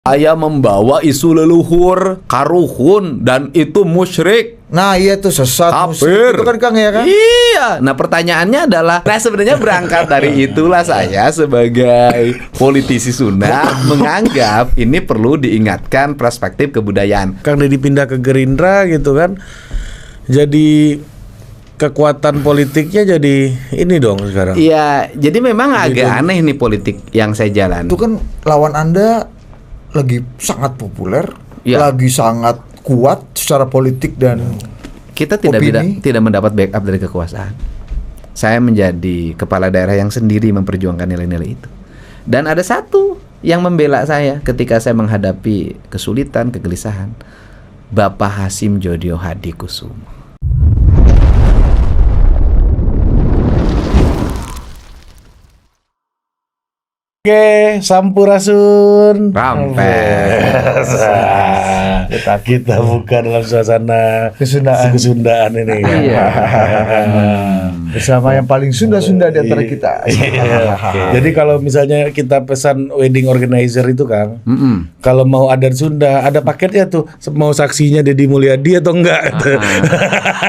Saya membawa isu leluhur, karuhun, dan itu musyrik. Nah iya tuh sesat Kafir. itu kan Kang ya kan? Iya. Nah pertanyaannya adalah, nah sebenarnya berangkat dari itulah saya sebagai politisi Sunda menganggap ini perlu diingatkan perspektif kebudayaan. Kang Deddy pindah ke Gerindra gitu kan, jadi kekuatan politiknya jadi ini dong sekarang. Iya, jadi memang agak aneh nih politik yang saya jalan. Itu kan lawan Anda lagi sangat populer, Ya. lagi sangat kuat secara politik dan Kita tidak mendapat backup dari kekuasaan. Saya menjadi kepala daerah yang sendiri memperjuangkan nilai-nilai itu. Dan ada satu yang membela saya ketika saya menghadapi kesulitan, kegelisahan. Bapak Hasim Jodio Hadikusumo. Oke, Sampurasun. Rampes. Kita buka dalam suasana kesundaan ini. Iya. bersama yang paling Sunda-Sunda di antara kita. Jadi kalau misalnya kita pesan wedding organizer itu Kang, kalau mau adat Sunda, ada paketnya tuh, mau saksinya Deddy Mulyadi atau enggak?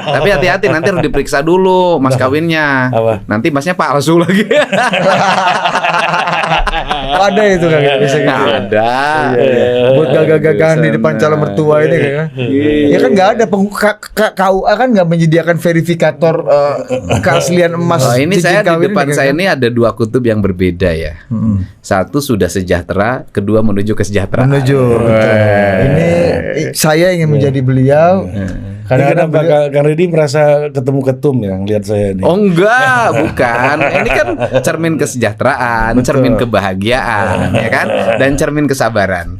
Tapi hati-hati, nanti harus diperiksa dulu mas kawinnya. Apa? Nanti masnya palsu lagi. Ada itu kan bisa gitu. Ada. Buat gagah-gagahan di depan calon mertua ini kan. Ya kan nggak ada KUA kan nggak menyediakan verifikator keaslian emas. Oh, ini cincin saya di kawin depan kan? saya ini ada dua kutub yang berbeda ya. Satu sudah sejahtera, kedua menuju kesejahteraan. Menuju. Ini saya ingin menjadi beliau. Kadang-kadang Kang Deddy merasa ketemu ketum yang lihat saya ini. Oh enggak, bukan. Ini kan cermin kesejahteraan, cermin kebahagiaan, ya kan? Dan cermin kesabaran.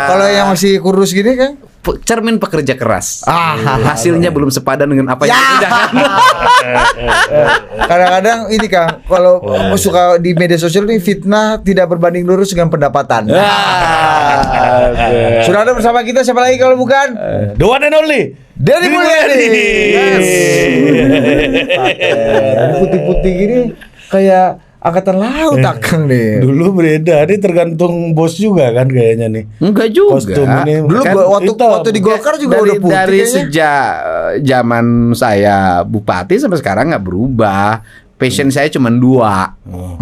Kalau yang masih kurus gini kan? Cermin pekerja keras. Hasilnya belum sepadan dengan apa yang dikerjakan. Kadang-kadang ini Kang, kalau suka di media sosial ini fitnah tidak berbanding lurus dengan pendapatan. Sudah ada bersama kita siapa lagi kalau bukan? The one and only Deddy Mulyadi. Yes. Putih-putih gini kayak angkatan laut Kang nih. Dulu beda, ini tergantung bos juga kan kayaknya nih. Enggak juga. Kostum ini Dulu Kan waktu di Golkar juga udah putih dari kayaknya. sejak zaman saya bupati sampai sekarang nggak berubah. Passion saya cuma dua,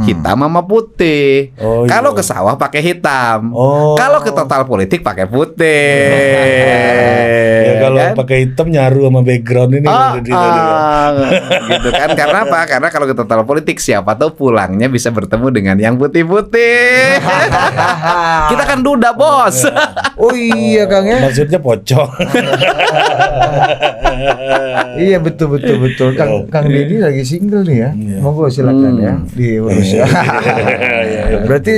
hitam sama putih. Oh, iya. Kalau ke sawah pakai hitam, Oh. kalau ke total politik pakai putih. Ya kalau Kan? pakai hitam nyaru sama background ini Gitu kan? Karena apa? Karena kalau ke total politik siapa tahu pulangnya bisa bertemu dengan yang putih-putih. Kita kan duda bos. Oh iya Kang ya. Maksudnya pocong. Iya betul. Kang Deddy lagi single nih ya. Monggo silakan ya diurus ya. Berarti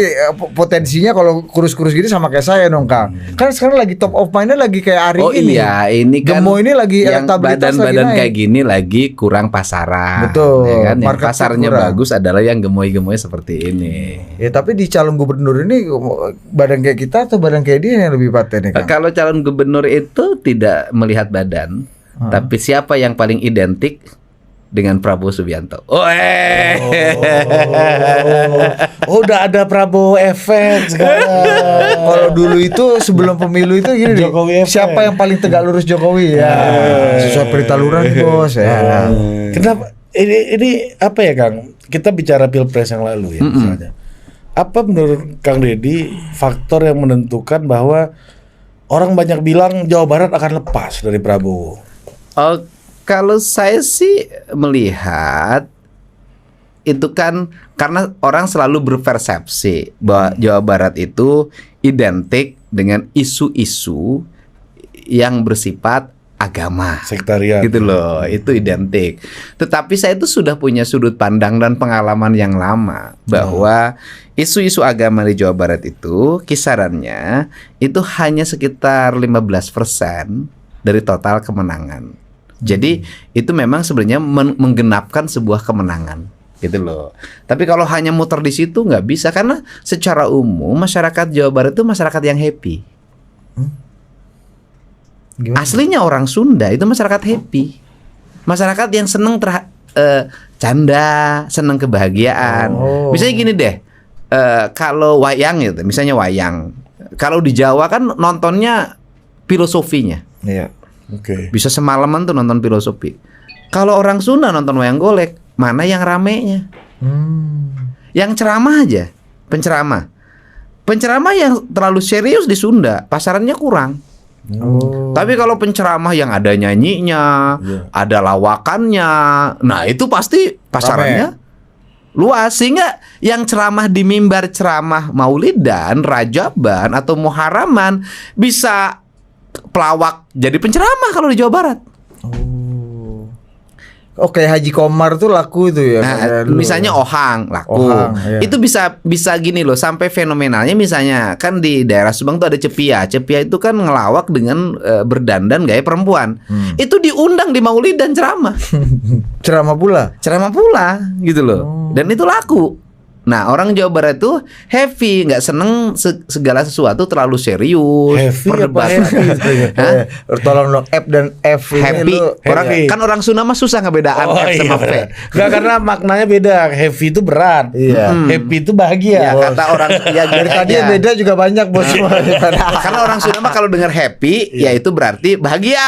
potensinya kalau kurus-kurus gini sama kayak saya dong Kang. Kan sekarang lagi top of mind-nya lagi kayak Ari ini. Iya, ini kan Gemo ini lagi yang elektabilitas badan-badan lagi naik. kayak gini lagi kurang pasaran. Betul, Ya kan? Yang market pasarnya kurang. bagus adalah yang gemoy-gemoy seperti ini. Ya tapi di calon gubernur ini badan kayak kita atau badan kayak dia yang lebih paten nih Kang? Kalau calon gubernur itu tidak melihat badan, tapi siapa yang paling identik dengan Prabowo Subianto. Udah ada Prabowo efek sekarang. Kalau dulu itu sebelum pemilu itu gini nih, Jokowi efek. siapa yang paling tegak lurus Jokowi ya? Sesuai perintah lurah nih bos ya. Kenapa ini apa ya Kang? Kita bicara Pilpres yang lalu ya misalnya. Apa menurut Kang Deddy faktor yang menentukan bahwa orang banyak bilang Jawa Barat akan lepas dari Prabowo? Kalau saya sih melihat itu kan karena orang selalu berpersepsi bahwa Jawa Barat itu identik dengan isu-isu yang bersifat agama, Sektarian. gitu loh, itu identik. Tetapi saya itu sudah punya sudut pandang dan pengalaman yang lama bahwa isu-isu agama di Jawa Barat itu kisarannya itu hanya sekitar 15% dari total kemenangan. Jadi itu memang sebenarnya menggenapkan sebuah kemenangan, gitu loh. Tapi kalau hanya muter di situ nggak bisa karena secara umum masyarakat Jawa Barat itu masyarakat yang happy. Gimana? Aslinya orang Sunda itu masyarakat happy, masyarakat yang seneng canda, seneng kebahagiaan. Misalnya gini deh, kalau wayang gitu, misalnya wayang Kalau di Jawa kan nontonnya filosofinya. Iya. Oke. Bisa semalaman tuh nonton filosofi. Kalau orang Sunda nonton wayang golek, mana yang ramenya? Yang ceramah aja, penceramah. Penceramah yang terlalu serius di Sunda, pasarannya kurang. Tapi kalau penceramah yang ada nyanyinya, ada lawakannya, nah itu pasti pasarannya luas. Sehingga yang ceramah di mimbar, ceramah Maulidan, Rajaban atau Muharaman bisa pelawak jadi penceramah kalau di Jawa Barat. Oke, Haji Komar tuh laku itu ya. Nah, dulu. misalnya Ohang laku. Ohang, iya. Itu bisa gini loh, sampai fenomenalnya misalnya kan di daerah Subang tuh ada Cepia. Cepia itu kan ngelawak dengan berdandan gaya perempuan. Itu diundang di Maulidan ceramah. Ceramah pula. Ceramah pula gitu loh. Dan itu laku. Nah, orang Jawa Barat tuh happy, nggak seneng segala sesuatu terlalu serius. Heavy apa perdebatan. heavy? Hah? Tolong dong, F dan F ini Happy. lu. Happy. Kan orang Sunda mah susah ngebedaan F sama V. Enggak, karena maknanya beda. Heavy itu berat. Iya. Happy itu bahagia. Ya kata orang ya Dari tadi aja. yang beda juga banyak bos. Karena orang Sunda mah kalau dengar happy, ya itu berarti bahagia.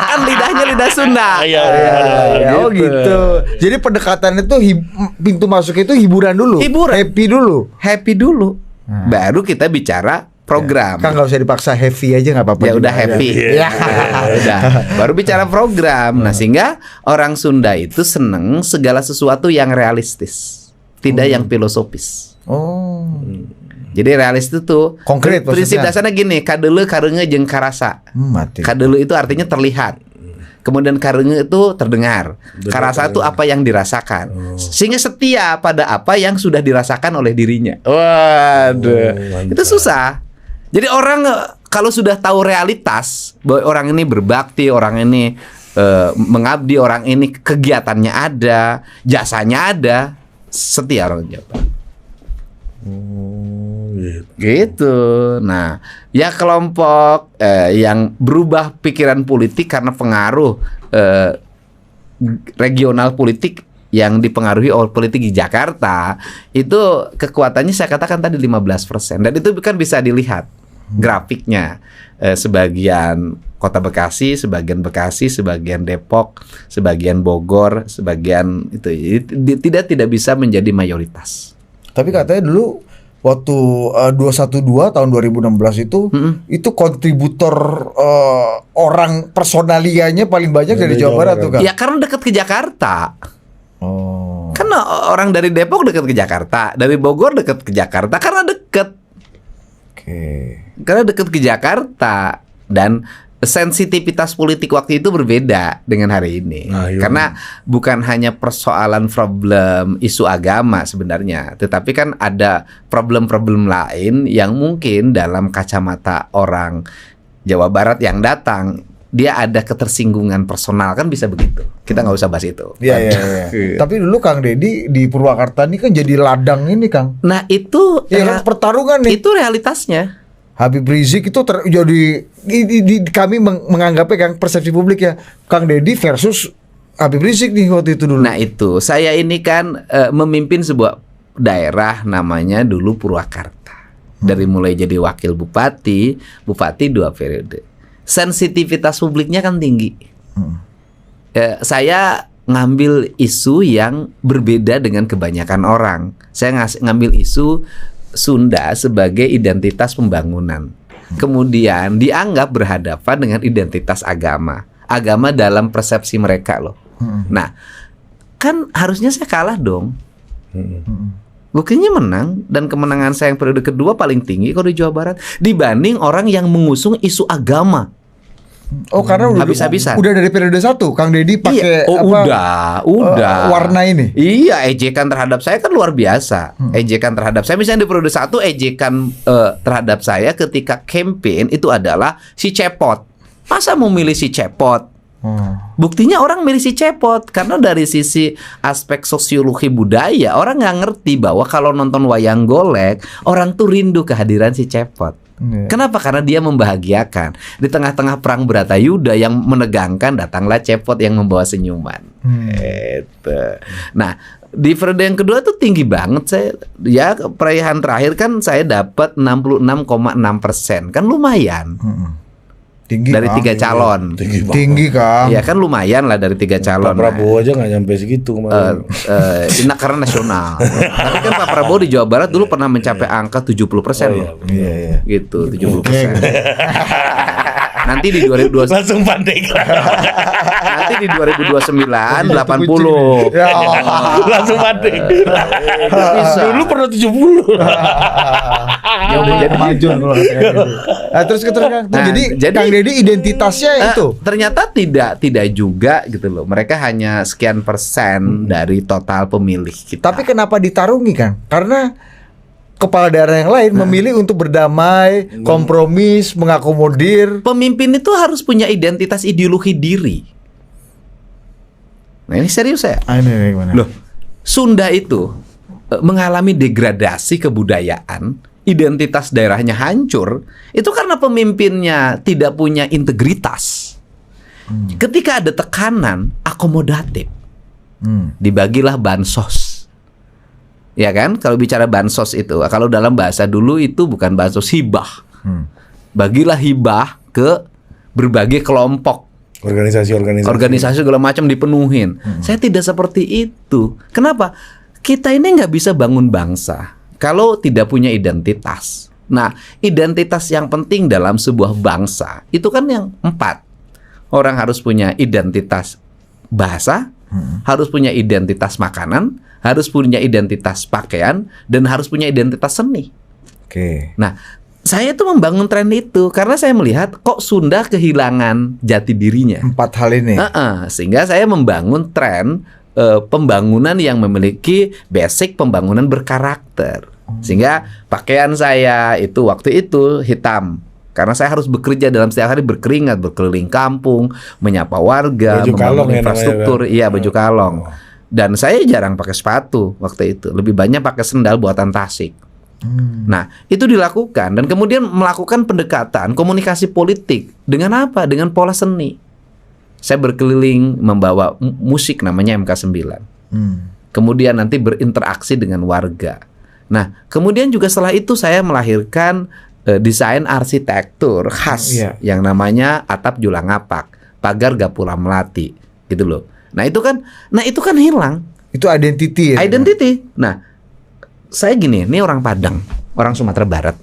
Kan lidahnya lidah Sunda. Iya. Oh gitu. Jadi pendekatan itu pintu masuk itu hiburan dulu. Hiburan. Happy dulu. Happy dulu. Baru kita bicara program. Kan nggak usah dipaksa heavy aja nggak apa-apa. Ya juga. udah happy. Ya. Udah. Baru bicara program. Nah, sehingga orang Sunda itu seneng segala sesuatu yang realistis, tidak yang filosofis. Oh. Jadi realistis itu Konkret prinsip maksudnya. dasarnya gini, kadeuleu kareunge jeung karasa. Mati. Kadeuleu itu artinya terlihat. Kemudian kareunge itu terdengar. Karasa itu apa yang dirasakan. Sehingga setia pada apa yang sudah dirasakan oleh dirinya. Waduh. Itu susah. Jadi orang kalau sudah tahu realitas bahwa orang ini berbakti, orang ini mengabdi, orang ini kegiatannya ada, jasanya ada, setia orang Jawa. Gitu. Nah, ya kelompok yang berubah pikiran politik karena pengaruh regional politik yang dipengaruhi oleh politik di Jakarta, itu kekuatannya saya katakan tadi 15%. Dan itu kan bisa dilihat grafiknya. Sebagian Kota Bekasi, sebagian Depok, sebagian Bogor, sebagian itu tidak bisa menjadi mayoritas. Tapi katanya dulu waktu 212 tahun 2016 itu kontributor orang personalianya paling banyak dari Jawa Barat tuh kan. Ya karena dekat ke Jakarta. Oh. Kan orang dari Depok dekat ke Jakarta, dari Bogor dekat ke Jakarta karena dekat. Oke. Karena dekat ke Jakarta dan sensitivitas politik waktu itu berbeda dengan hari ini. Nah, iya. Karena bukan hanya persoalan problem isu agama sebenarnya, tetapi kan ada problem-problem lain yang mungkin dalam kacamata orang Jawa Barat yang datang, dia ada ketersinggungan personal, kan bisa begitu. Kita nggak usah bahas itu. Iya. Tapi dulu Kang Deddy di Purwakarta ini kan jadi ladang ini Kang. Nah itu Ya kan pertarungan nih. itu realitasnya. Habib Rizik itu jadi kami menganggapnya Kang, persepsi publik ya, Kang Deddy versus Habib Rizik nih waktu itu dulu. Nah itu saya ini kan memimpin sebuah daerah namanya dulu Purwakarta. Dari mulai jadi wakil bupati 2 periode. Sensitivitas publiknya kan tinggi. Saya ngambil isu yang berbeda dengan kebanyakan orang. Saya ngambil isu Sunda sebagai identitas pembangunan. Kemudian dianggap berhadapan dengan identitas agama. Agama dalam persepsi mereka loh. Nah, kan harusnya saya kalah dong. Buktinya menang, dan kemenangan saya yang periode kedua paling tinggi kalau di Jawa Barat dibanding orang yang mengusung isu agama. Oh karena udah Habis-habisan. Udah dari periode 1 Kang Deddy pakai udah. warna ini. Iya, ejekan terhadap saya kan luar biasa. Ejekan terhadap saya misalnya di periode 1, ejekan terhadap saya ketika campaign itu adalah si Cepot. Masa mau milih si Cepot? Buktinya orang milih si Cepot karena dari sisi aspek sosiologi budaya orang nggak ngerti bahwa kalau nonton wayang golek orang tuh rindu kehadiran si Cepot. Kenapa? Karena dia membahagiakan. Di tengah-tengah perang Bratayuda yang menegangkan, datanglah Cepot yang membawa senyuman. Nah, Di periode yang kedua tuh tinggi banget saya. Ya perayaan terakhir kan saya dapat 66,6%, kan lumayan. Tinggi Dari Kang. 3 calon. Tinggi Kang. Ya kan lumayan lah dari 3 calon. Pak Prabowo aja nggak nyampe segitu kemarin. Ini karena nasional. Tapi kan Pak Prabowo di Jawa Barat dulu pernah mencapai angka 70% loh. Iya. Gitu, 70%. Nanti di 2020 Langsung pandai. nanti di 2029 80. Ya. Langsung pandai. Bisa. Dulu pernah 70. Ya udah jadi maju kalau kayak gitu. Nah, terus Kang. Nah, jadi jadi- Kang Deddy identitasnya itu. Ternyata tidak juga gitu loh. Mereka hanya sekian persen dari total pemilih kita. Tapi kenapa ditarungi Kang? Karena kepala daerah yang lain memilih untuk berdamai, kompromis, mengakomodir. Pemimpin itu harus punya identitas ideologi diri. Nah ini serius ya. Ini gimana? Loh, Sunda itu mengalami degradasi kebudayaan, identitas daerahnya hancur, itu karena pemimpinnya tidak punya integritas. Ketika ada tekanan akomodatif, dibagilah bansos. Ya kan? Kalau bicara bansos itu, kalau dalam bahasa dulu itu bukan bansos, hibah. Bagilah hibah ke berbagai kelompok. Organisasi segala macam dipenuhin. Saya tidak seperti itu. Kenapa? Kita ini nggak bisa bangun bangsa kalau tidak punya identitas. Nah, identitas yang penting dalam sebuah bangsa itu kan yang 4. Orang harus punya identitas bahasa, harus punya identitas makanan, harus punya identitas pakaian, dan harus punya identitas seni. Oke. Nah, saya itu membangun tren itu karena saya melihat kok Sunda kehilangan jati dirinya. 4 hal ini. Sehingga saya membangun tren pembangunan yang memiliki basic pembangunan berkarakter. Sehingga pakaian saya itu waktu itu hitam. Karena saya harus bekerja dalam setiap hari berkeringat, berkeliling kampung, menyapa warga, Baju membangun kalong ya infrastruktur. namanya, kan? Iya, baju kalong. Dan saya jarang pakai sepatu waktu itu. Lebih banyak pakai sendal buatan Tasik. Nah, itu dilakukan dan kemudian melakukan pendekatan komunikasi politik dengan apa? Dengan pola seni. Saya berkeliling membawa musik namanya MK9. Kemudian nanti berinteraksi dengan warga. Nah, kemudian juga setelah itu saya melahirkan desain arsitektur khas yang namanya atap Julangapak, pagar Gapura Melati, gitu loh. Nah, itu kan hilang. Itu identity ya. Identity. Nah, saya gini, ini orang Padang, orang Sumatera Barat.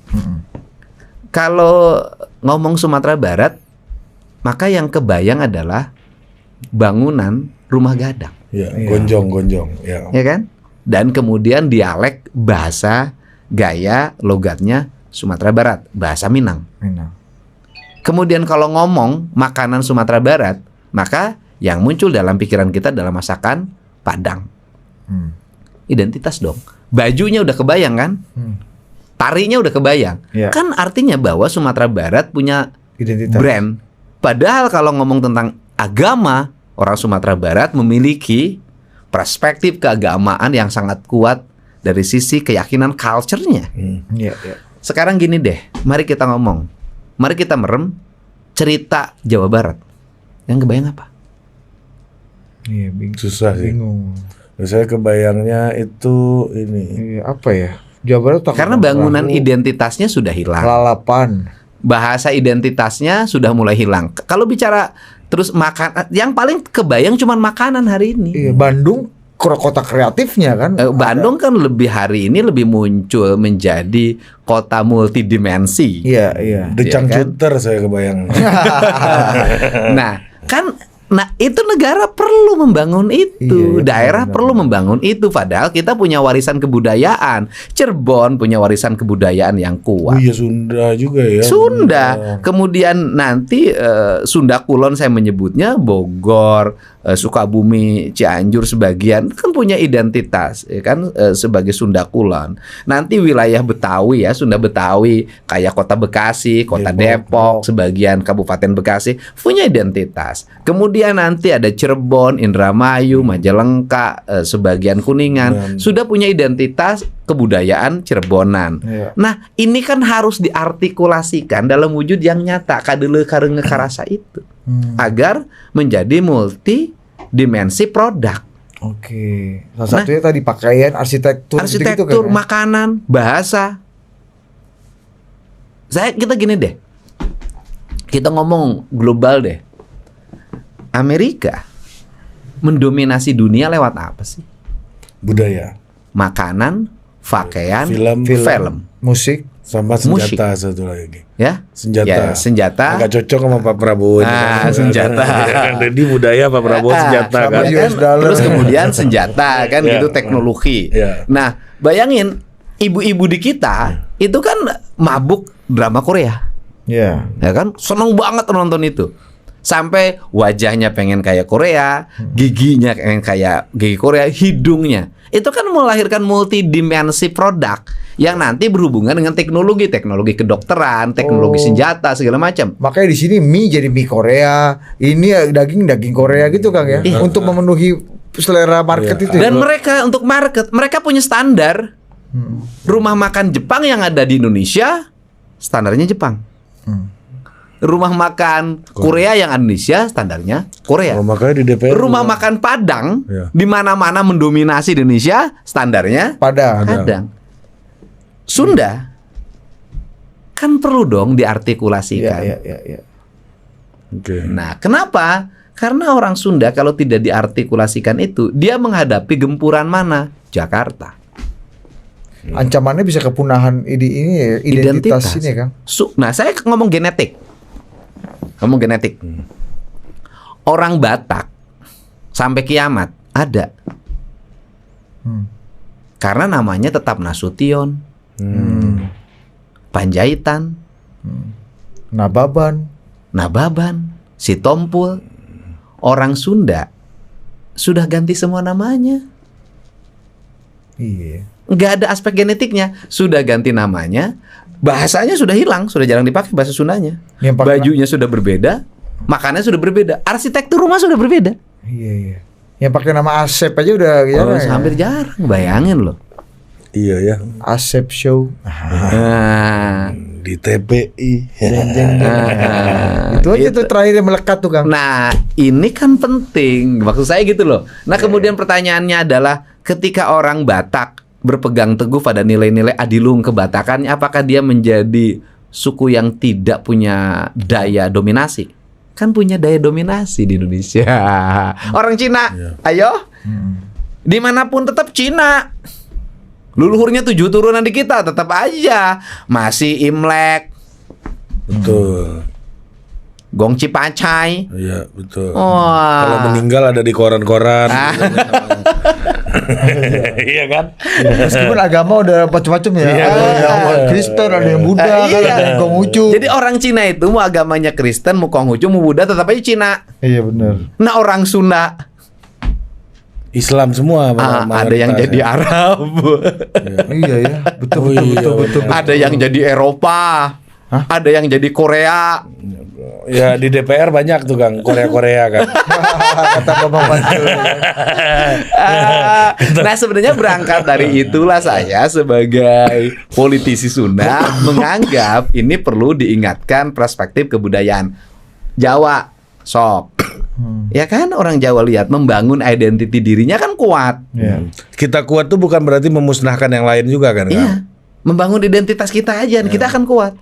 Kalau ngomong Sumatera Barat, maka yang kebayang adalah bangunan rumah gadang, Ya, gonjong. Ya. ya kan? Dan kemudian dialek, bahasa, gaya, logatnya Sumatera Barat, bahasa Minang. Kemudian kalau ngomong makanan Sumatera Barat, maka yang muncul dalam pikiran kita adalah masakan Padang. Identitas dong. Bajunya udah kebayang kan? Tarinya udah kebayang. Ya. Kan artinya bahwa Sumatera Barat punya Identitas. brand. Padahal kalau ngomong tentang agama, orang Sumatera Barat memiliki perspektif keagamaan yang sangat kuat dari sisi keyakinan culture-nya. Iya. Sekarang gini deh, mari kita ngomong. Mari kita merem cerita Jawa Barat. Yang kebayang apa? Iya, Susah sih. bingung. Saya kebayangnya itu ini. Iya, apa ya? Jawa Barat takut Karena bangunan identitasnya sudah hilang. lalapan. Bahasa identitasnya sudah mulai hilang. Kalau bicara terus makan, yang paling kebayang cuma makanan hari ini. Iya, Bandung kota kreatifnya kan. Bandung kan lebih muncul menjadi kota multidimensi. Iya. Decang Iya kan? Cuter saya kebayang. Nah, itu negara perlu membangun itu, Iya, daerah benar. perlu membangun itu. Padahal kita punya warisan kebudayaan. Cirebon punya warisan kebudayaan yang Oh kuat. iya, Sunda juga ya. Sunda, kemudian nanti Sunda Kulon saya menyebutnya, Bogor, Sukabumi, Cianjur sebagian kan punya identitas, ya kan, sebagai Sunda Kulon. Nanti wilayah Betawi ya, Sunda Betawi kayak kota Bekasi, kota Depok, sebagian Kabupaten Bekasi punya identitas. Kemudian nanti ada Cirebon, Indramayu, Majalengka, sebagian Kuningan sudah punya identitas kebudayaan Cirebonan. Iya. Nah, ini kan harus diartikulasikan dalam wujud yang nyata, kadele karenge karasa itu, agar menjadi multi dimensi produk. Oke. Salah satunya tadi pakaian, arsitektur Arsitektur, gitu kan, ya? makanan, bahasa. Kita gini deh. Kita ngomong global deh. Amerika mendominasi dunia lewat apa sih? Budaya, Makanan, pakaian, film, musik. sama senjata satu lagi. Ya, Senjata. Ya, senjata. Agak cocok sama Pak Prabowo. Senjata. Jadi budaya Pak Prabowo senjata sama kan. juga. US dollar. Terus kemudian senjata kan Ya. gitu, teknologi. Ya. Nah, bayangin ibu-ibu di kita itu kan mabuk drama Korea. Ya. Ya kan? Seneng banget nonton itu. Sampai wajahnya pengen kayak Korea, giginya pengen kayak gigi Korea, hidungnya. Itu kan melahirkan multidimensi produk yang nanti berhubungan dengan teknologi kedokteran, teknologi senjata segala macam. Makanya di sini mie jadi mie Korea, ini daging Korea gitu Kang ya, untuk memenuhi selera market itu. Dan mereka untuk market, mereka punya standar. Rumah makan Jepang yang ada di Indonesia standarnya Jepang. Rumah makan Korea yang ada di Indonesia standarnya Korea. Oh, makanya di DPR Rumah juga. makan Padang Ya. di mana-mana mendominasi di Indonesia standarnya Padang. Sunda kan perlu dong diartikulasikan. Ya. Oke. Nah, kenapa? Karena orang Sunda kalau tidak diartikulasikan itu, dia menghadapi gempuran mana? Jakarta. Ancamannya bisa kepunahan ini ya, identitas ini ya Kang. Nah, saya ngomong genetik. Orang Batak sampai kiamat ada. Karena namanya tetap Nasution, Panjaitan, Nababan, Sitompul. Orang Sunda sudah ganti semua namanya. Iya. Nggak ada aspek genetiknya, sudah ganti namanya, bahasanya sudah hilang, sudah jarang dipakai bahasa Sundanya. Bajunya sudah berbeda, makanannya sudah berbeda, arsitektur rumah sudah berbeda. Iya. Yang pakai nama Asep aja udah jarang. Hampir jarang, bayangin loh. Iya ya. Asep Show. Nah, Di TPI. Itu aja tuh terakhir yang melekat tuh Kang. nah, ini kan penting, maksud saya gitu loh. Nah, kemudian pertanyaannya adalah ketika orang Batak berpegang teguh pada nilai-nilai adiluhung kebatakannya, apakah dia menjadi suku yang tidak punya daya dominasi? Kan punya daya dominasi di Indonesia. Orang Cina, ayo, dimanapun tetap Cina. Leluhurnya 7 turunan di kita, tetap aja masih Imlek, Betul. Gong Cipacai. Iya, betul. Wah. Kalau meninggal ada di koran-koran. Iya kan? Meskipun agama udah macam-macam ya. Iya. Ada yang Kristen, ada yang Buddha, kan Iya. ada yang Konghucu. Jadi orang Cina itu mau agamanya Kristen, mau Konghucu, mau Buddha, tetap aja Cina. Iya benar. Nah, orang Sunda Islam semua. ada yang jadi Arab, Iya ya, betul. ada yang jadi Eropa, ada yang jadi Korea. Ya di DPR banyak tuh Kang, Korea-Korea kan. Kata Bapak Pantul. Nah, sebenarnya berangkat dari itulah saya sebagai politisi Sunda menganggap ini perlu diingatkan perspektif kebudayaan Jawa. Sok. Ya kan, orang Jawa lihat membangun identiti dirinya kan kuat. Iya. Kita kuat tuh bukan berarti memusnahkan yang lain juga kan? Iya. Membangun identitas kita aja, kita akan kuat.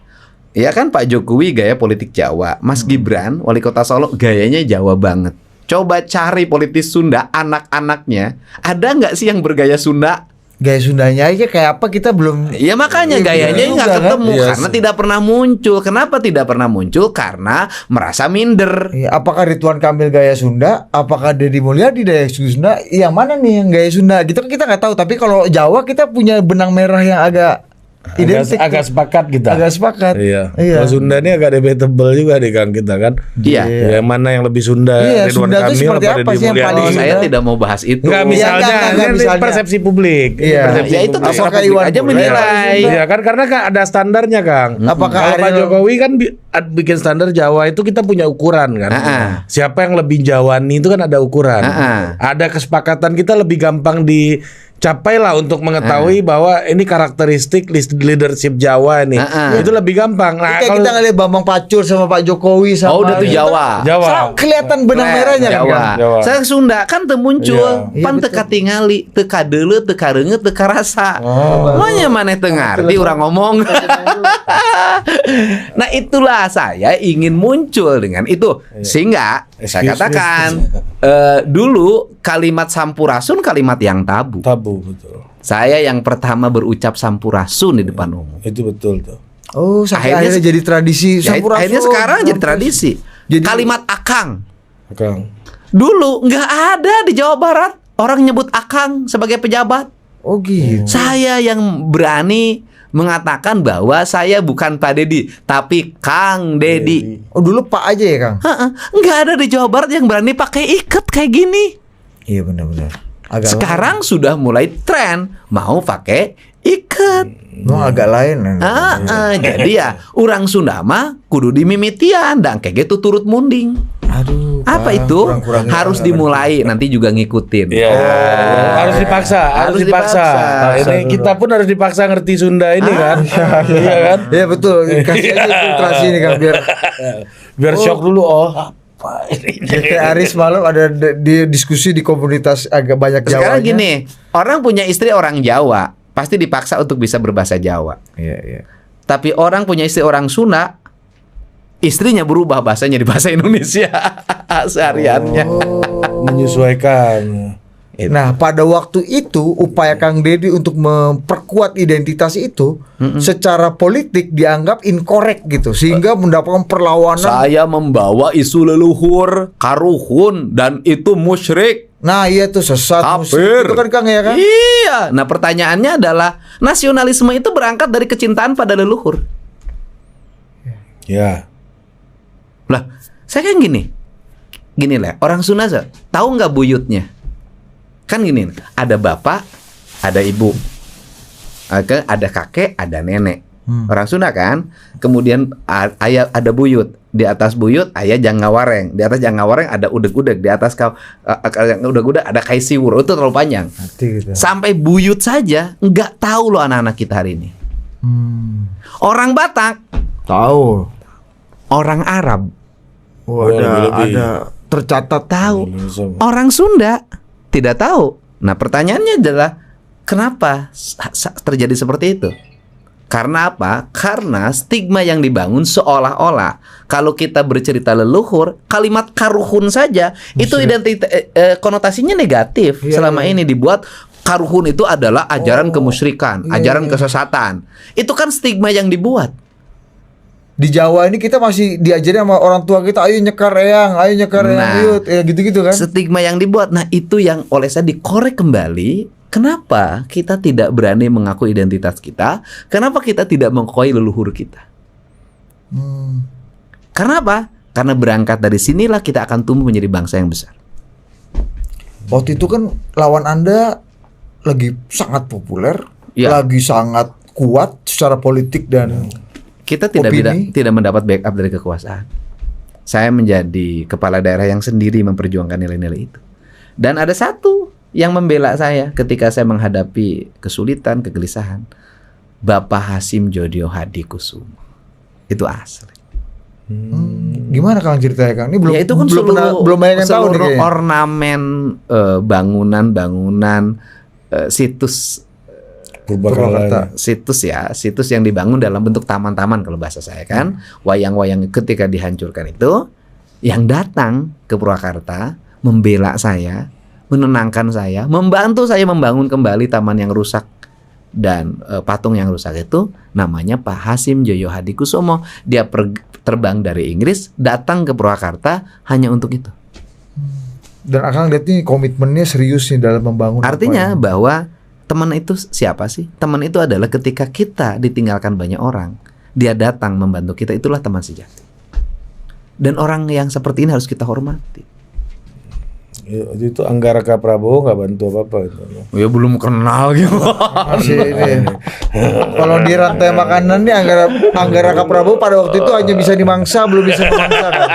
Ya kan, Pak Jokowi gaya politik Jawa, Mas Gibran wali kota Solo gayanya Jawa banget. Coba cari politis Sunda anak-anaknya, ada nggak sih yang bergaya Sunda? Gaya Sundanya aja kayak apa kita belum. Ya makanya Iya, gayanya bener nggak juga, kan? ketemu Iya, karena tidak pernah muncul. Kenapa tidak pernah muncul? Karena merasa minder. Iya, apakah Ridwan Kamil gaya Sunda? Apakah Deddy Mulyadi gaya Sunda? Yang mana nih yang gaya Sunda? Gitu kan kita nggak tahu. Tapi kalau Jawa kita punya benang merah yang agak identik. Agak sepakat kita. Agak sepakat. Iya. Iya. Kalau Sunda ini agak debatable juga deh Kang kita kan. Iya. Yang mana yang lebih Sunda? Iya, Ridwan Sunda itu Kamil seperti apa Deddy sih yang Mulyadi? paling Oh, Sunda? saya tidak mau bahas itu. Enggak, misalnya, enggak, ini misalnya. persepsi publik. Iya. Persepsi Ya itu publik. terserah Apakah publik Iwan aja boleh? menilai. Iya kan, karena kan ada standarnya Kang. Apakah Kalau Pak Ariel- Jokowi kan bikin standar Jawa itu kita punya ukuran kan. Siapa yang lebih Jawani itu kan ada ukuran. Ada kesepakatan kita lebih gampang capailah untuk mengetahui bahwa ini karakteristik leadership Jawa nih. Itu lebih gampang. Nah, Kayak kalau kita ngeliat Bambang Pacul sama Pak Jokowi sama udah tuh Jawa. Kelihatan benang merahnya kan. Jawa. Jawa. Saya Sunda kan teu muncul. Iya, Pan teu betul. katingali, teu kadeuleu, teu kareungeut, teu karasa. Manya maneh teu ngarti urang ngomong. Nah, itulah saya ingin muncul dengan itu. Sehingga saya Excuse me. katakan dulu kalimat sampurasun kalimat yang tabu. tabu betul. Saya yang pertama berucap sampurasun di depan umum. Itu betul tuh. Oh, sampai Akhirnya- akhirnya jadi tradisi Ya, Sampurasun. akhirnya sekarang jadi tradisi. Jadi- Kalimat akang. Kang. Dulu nggak ada di Jawa Barat orang nyebut akang sebagai pejabat. Oh gitu. Saya yang berani mengatakan bahwa saya bukan Pak Dedi, tapi Kang Dedi. Oh dulu Pak aja ya Kang? Heeh, nggak ada di Jawa Barat yang berani pakai iket kayak gini. Iya benar-benar. Agak Sekarang sudah mulai tren mau pakai iket. memang agak lain. Jadi ya orang Sunda mah kudu dimimitian dan kayak gitu turut munding. Aduh. Apa Kang, itu? kurang-kurangnya Harus nggak dimulai, nanti juga ngikutin. Iya. Harus dipaksa, harus Harus dipaksa. dipaksa. Nah, ini kita pun harus dipaksa ngerti Sunda ini kan. Iya kan? ngerti. Iya betul. Kasih aja filtrasi ini Kang biar Biar shock dulu apa ini. biar kayak Aris malam ada di diskusi di komunitas agak banyak Jawa. Sekarang gini, orang punya istri orang Jawa, pasti dipaksa untuk bisa berbahasa Jawa. Iya iya. Tapi orang punya istri orang Sunda, istrinya berubah bahasanya di bahasa Indonesia sehariannya. Menyesuaikan. Nah pada waktu itu upaya Kang Dedi untuk memperkuat identitas itu secara politik dianggap incorrect gitu sehingga mendapatkan perlawanan. Saya membawa isu leluhur, karuhun, dan itu musyrik. Nah iya tuh sesat musik. Kafir. Itu kan Kang ya kan? Iya. Nah pertanyaannya adalah nasionalisme itu berangkat dari kecintaan pada leluhur. Ya. Lah, saya kan gini lah. Orang Sunda tahu nggak buyutnya? Kan gini, ada bapak, ada ibu, ada kakek, ada nenek. Orang Sunda kan. Kemudian ayah ada buyut. Di atas buyut ayah janggawareng. Di atas janggawareng ada udeg-udeg. Di atas udeg-udeg ada kaisiwur. Itu terlalu panjang. Hati gitu. Sampai buyut saja nggak tahu loh anak-anak kita hari ini. Orang Batak, Tahu. orang Arab Oh, lebih. ada tercatat tahu. Orang Sunda tidak tahu. Nah, pertanyaannya adalah kenapa terjadi seperti itu? Karena apa? Karena stigma yang dibangun seolah-olah kalau kita bercerita leluhur, kalimat karuhun saja itu konotasinya negatif. Iya, Selama iya. ini dibuat karuhun itu adalah ajaran kemusyrikan, Iya, ajaran iya. kesesatan. Itu kan stigma yang dibuat. Di Jawa ini kita masih diajarin sama orang tua kita, ayo nyekar eyang, Nah. yut, ya gitu-gitu kan. Stigma yang dibuat. Nah, itu yang oleh saya dikorek kembali. Kenapa kita tidak berani mengaku identitas kita? Kenapa kita tidak mengakui leluhur kita? Karena apa? Karena berangkat dari sinilah kita akan tumbuh menjadi bangsa yang besar. Waktu itu kan lawan Anda lagi sangat populer, Ya. lagi sangat kuat secara politik dan Kita tidak Opini? tidak mendapat backup dari kekuasaan. Saya menjadi kepala daerah yang sendiri memperjuangkan nilai-nilai itu. Dan ada satu yang membela saya ketika saya menghadapi kesulitan, kegelisahan. Bapak Hasim Jodio Hadikusumo. Itu asli. gimana Kang ceritanya Kang? Ini belum Ya itu kan belum banyak yang tahu nih seluruh kayaknya. ornamen bangunan situs Purwakarta. situs yang dibangun dalam bentuk taman-taman kalau bahasa saya kan, wayang-wayang ketika dihancurkan itu yang datang ke Purwakarta membela saya, menenangkan saya, membantu saya membangun kembali taman yang rusak dan patung yang rusak itu namanya Pak Hasim Joyo Hadikusumo. Dia terbang dari Inggris datang ke Purwakarta hanya untuk itu. Dan Akang lihat nih komitmennya serius nih dalam membangun. Artinya apa ya. bahwa teman itu siapa sih? Teman itu adalah ketika kita ditinggalkan banyak orang, dia datang membantu kita, itulah teman sejati. Dan orang yang seperti ini harus kita hormati. Itu Anggaraka Prabowo nggak bantu apa-apa itu. Ya belum kenal gitu. Masih ini. Kalau di rantai makanan nih Anggara Prabowo pada waktu itu hanya bisa dimangsa, belum bisa memangsa kan.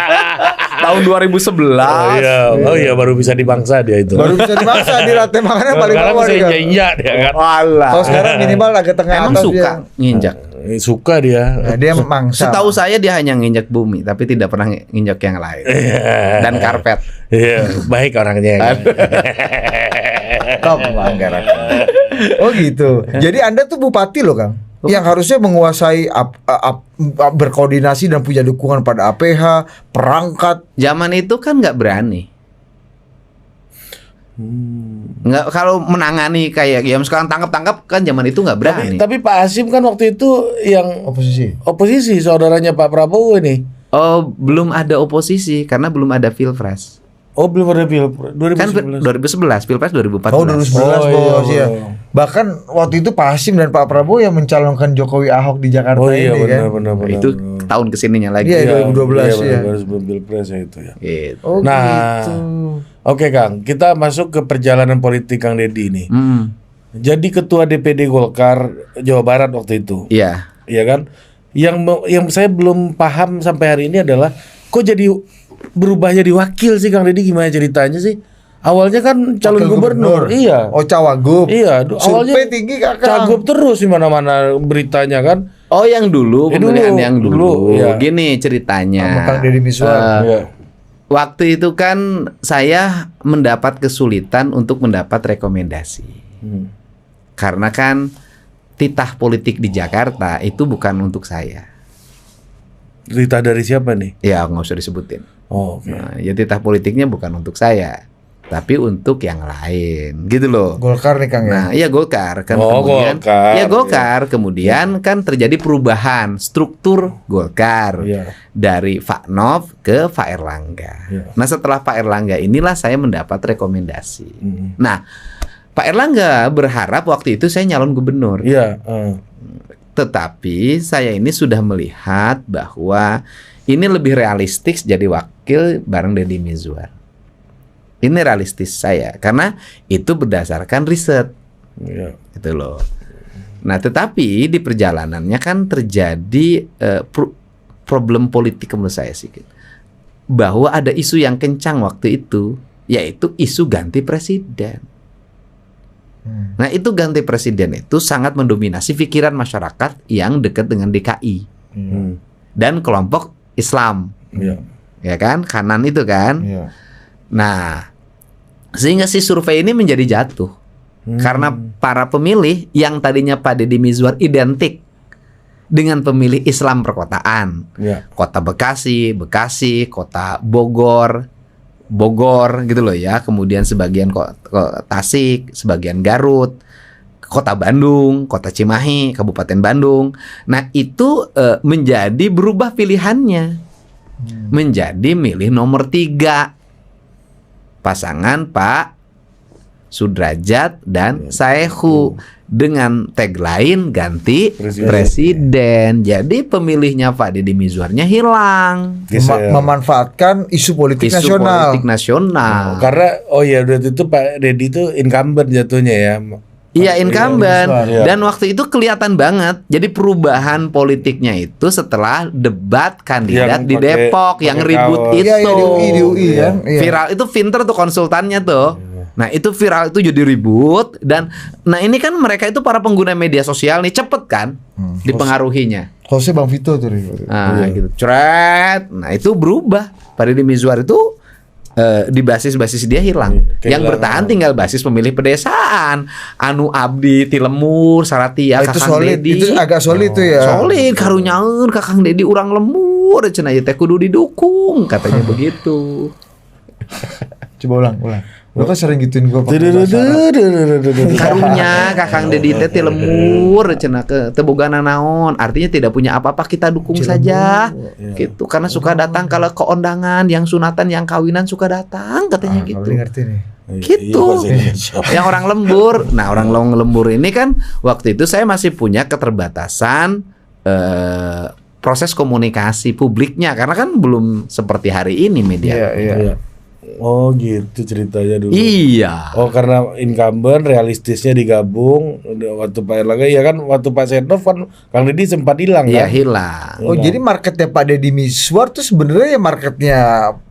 Tahun 2011. Oh iya baru bisa dibangsa dia itu. Baru bisa dimaksa di rate makanya paling Sekarang bawah bisa dia. injak dia kan. Walah. Kalau sekarang minimal agak tengah Emang atas suka dia. nginjak. Suka dia. Nah, dia mangsa. Setahu saya dia hanya nginjak bumi, tapi tidak pernah nginjak yang lain. Dan karpet. Iya, baik orangnya kan. Top Manggarai. Oh gitu. Jadi Anda tuh bupati loh, Kang. Yang harusnya menguasai berkoordinasi dan punya dukungan pada APH, perangkat. Zaman itu kan nggak berani. Nggak, kalau menangani kayak yang sekarang tangkap kan zaman itu nggak berani. Tapi Pak Hasyim kan waktu itu yang Oposisi. saudaranya Pak Prabowo ini. Oh, belum ada oposisi karena belum ada Pilpres. Oh belum ada Pilpres Kan 2011. 2011, Pilpres 2014. Oh 2011 bos ya. Bahkan waktu itu Pak Hasyim dan Pak Prabowo yang mencalonkan Jokowi Ahok di Jakarta Oh iya ini kan. benar. Itu tahun kesininya lagi. Iya, 2012 ya. Baru sebelum Pilpres ya itu ya. Gitu. Oh Nah, gitu. Oke Kang, kita masuk ke perjalanan politik Kang Deddy ini. Jadi ketua DPD Golkar Jawa Barat waktu itu. Iya. Iya kan? Yang saya belum paham sampai hari ini adalah kok jadi berubah jadi wakil sih Kang Deddy, gimana ceritanya sih? Awalnya kan calon Wakil gubernur. Iya. Oh cawagup. Iya, awalnya Survei tinggi Kakak. cagup terus di mana-mana beritanya kan. Oh yang dulu pemilihan yang dulu. iya. Gini ceritanya. Sama Kang Deddy Miswar. Iya. Waktu itu kan saya mendapat kesulitan untuk mendapat rekomendasi. Karena kan titah politik di Jakarta itu bukan untuk saya. Cerita dari siapa nih? Ya nggak usah disebutin. Oh, oke. Nah, ya titah politiknya bukan untuk saya, tapi untuk yang lain, gitu loh. Golkar nih Kang ya. Nah, iya Golkar kan Oh, kemudian, Golkar, ya Golkar kemudian kan terjadi perubahan struktur Golkar Iya. dari Pak Nov ke Pak Erlangga. Iya. Nah setelah Pak Erlangga inilah saya mendapat rekomendasi. Mm. Nah Pak Erlangga berharap waktu itu saya nyalon gubernur. Iya. Tetapi saya ini sudah melihat bahwa ini lebih realistis jadi wakil bareng Deddy Mizwar. Ini realistis saya karena itu berdasarkan riset. Iya. Gitu loh. Nah, tetapi di perjalanannya kan terjadi problem politik menurut saya sih. Bahwa ada isu yang kencang waktu itu, yaitu isu ganti presiden. Nah, itu ganti presiden itu sangat mendominasi pikiran masyarakat yang dekat dengan DKI dan kelompok Islam. Iya. Ya kan? Kanan itu kan. Iya. Nah, sehingga si survei ini menjadi jatuh. Karena para pemilih yang tadinya Pak Deddy Mizwar identik dengan pemilih Islam perkotaan. Iya. Kota Bekasi, Kota Bogor gitu loh ya. Kemudian sebagian Tasik, sebagian Garut, Kota Bandung, Kota Cimahi, Kabupaten Bandung. Nah, itu menjadi berubah pilihannya. Menjadi milih nomor 3. Pasangan Pak Sudrajat dan Saehu dengan tagline ganti presiden. Jadi pemilihnya Pak Deddy Mizwarnya hilang. Memanfaatkan isu politik Isu nasional. politik nasional. Karena waktu itu Pak Deddy itu incumbent jatuhnya ya. Iya incumbent. Iya. Dan waktu itu kelihatan banget. Jadi perubahan politiknya itu setelah debat kandidat Yang di pakai- Depok yang pakai ribut kaos. itu. Iya, iya, di UI kan. Iya. Viral itu Vinter tuh konsultannya tuh. Nah itu viral itu jadi ribut. Dan nah ini kan mereka itu para pengguna media sosial nih cepet kan dipengaruhinya. Hostnya Bang Vito tuh. Nah gitu. Cret. Nah itu berubah. Pak Deddy Mizwar itu di basis-basis dia hilang. Yang bertahan tinggal basis pemilih pedesaan. Anu Abdi, Tilemur, Saratia, Itu Kakang solid. Deddy. Itu agak solid tuh ya. Solid karunyaeun Kakang Deddy urang lembur cenah ieu teh kudu didukung katanya begitu. Coba ulang. Lu kan sering gituin gua pakai bahasa Arab. Karunya Kakang Deddy teh ti lemur cenah ke teu bogana naon, artinya tidak punya apa-apa kita dukung saja. Gitu karena suka datang kalau ke undangan yang sunatan yang kawinan suka datang katanya gitu. Kalau ngerti nih. Gitu. Yang orang lembur. Nah, orang lembur ini kan waktu itu saya masih punya keterbatasan proses komunikasi publiknya karena kan belum seperti hari ini media. Iya. Oh gitu ceritanya dulu. Iya. Oh karena incumbent realistisnya digabung waktu Pak Erlangga ya kan waktu Pak Setnov kan Kang Deddy sempat hilang Iya kan. hilang. Oh jadi marketnya Pak Deddy Mizwar tuh sebenarnya ya marketnya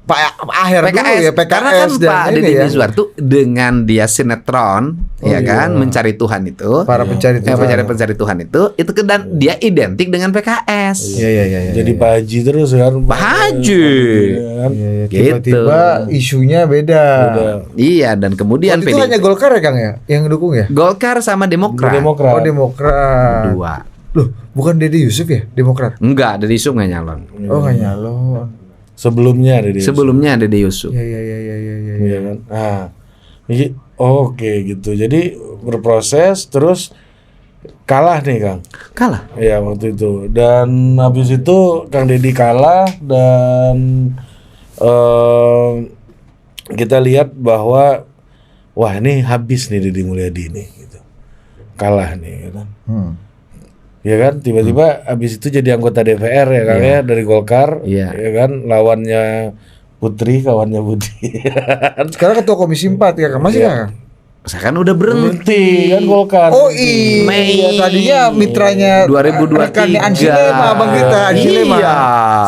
Pak Aher dulu PKS, ya, PKS karena kan dan Pak ini Deddy ya. Mizwar tuh dengan dia sinetron, ya kan, mencari Tuhan itu, Para pencari Tuhan. pencari Tuhan itu ke dan dia identik dengan PKS. Iya. Jadi Pak Haji terus kan. Pak Haji. Kan? Iya, Gitu. tiba-tiba isunya beda. Iya, dan kemudian Waktu itu hanya Golkar ya Kang ya yang dukung ya? Golkar sama Demokrat. Oh Demokrat. Demokrat. Dua. Loh, bukan Deddy Yusuf ya Demokrat? Enggak, Deddy Yusuf nggak nyalon. Oh nggak nyalon. Sebelumnya ada dia. Sebelumnya Deddy Yusuf. Iya. Iya kan. Nah, oke gitu. Jadi berproses terus kalah nih Kang. Kalah. Iya waktu itu. Dan habis itu Kang Deddy kalah dan kita lihat bahwa wah ini habis nih Deddy Mulyadi nih gitu. Kalah nih kan. Ya kan tiba-tiba habis itu jadi anggota DPR ya Kang ya dari Golkar. Iya. Ya kan lawannya Putri, kawannya Budi. Sekarang ketua Komisi 4 ya Kang? Masih nggak Kang? Saya kan udah berhenti. Berhenti kan Golkar. Oh iya, Mei tadinya mitranya 2023. rekannya Ansilema abang kita Ansilema. Iya.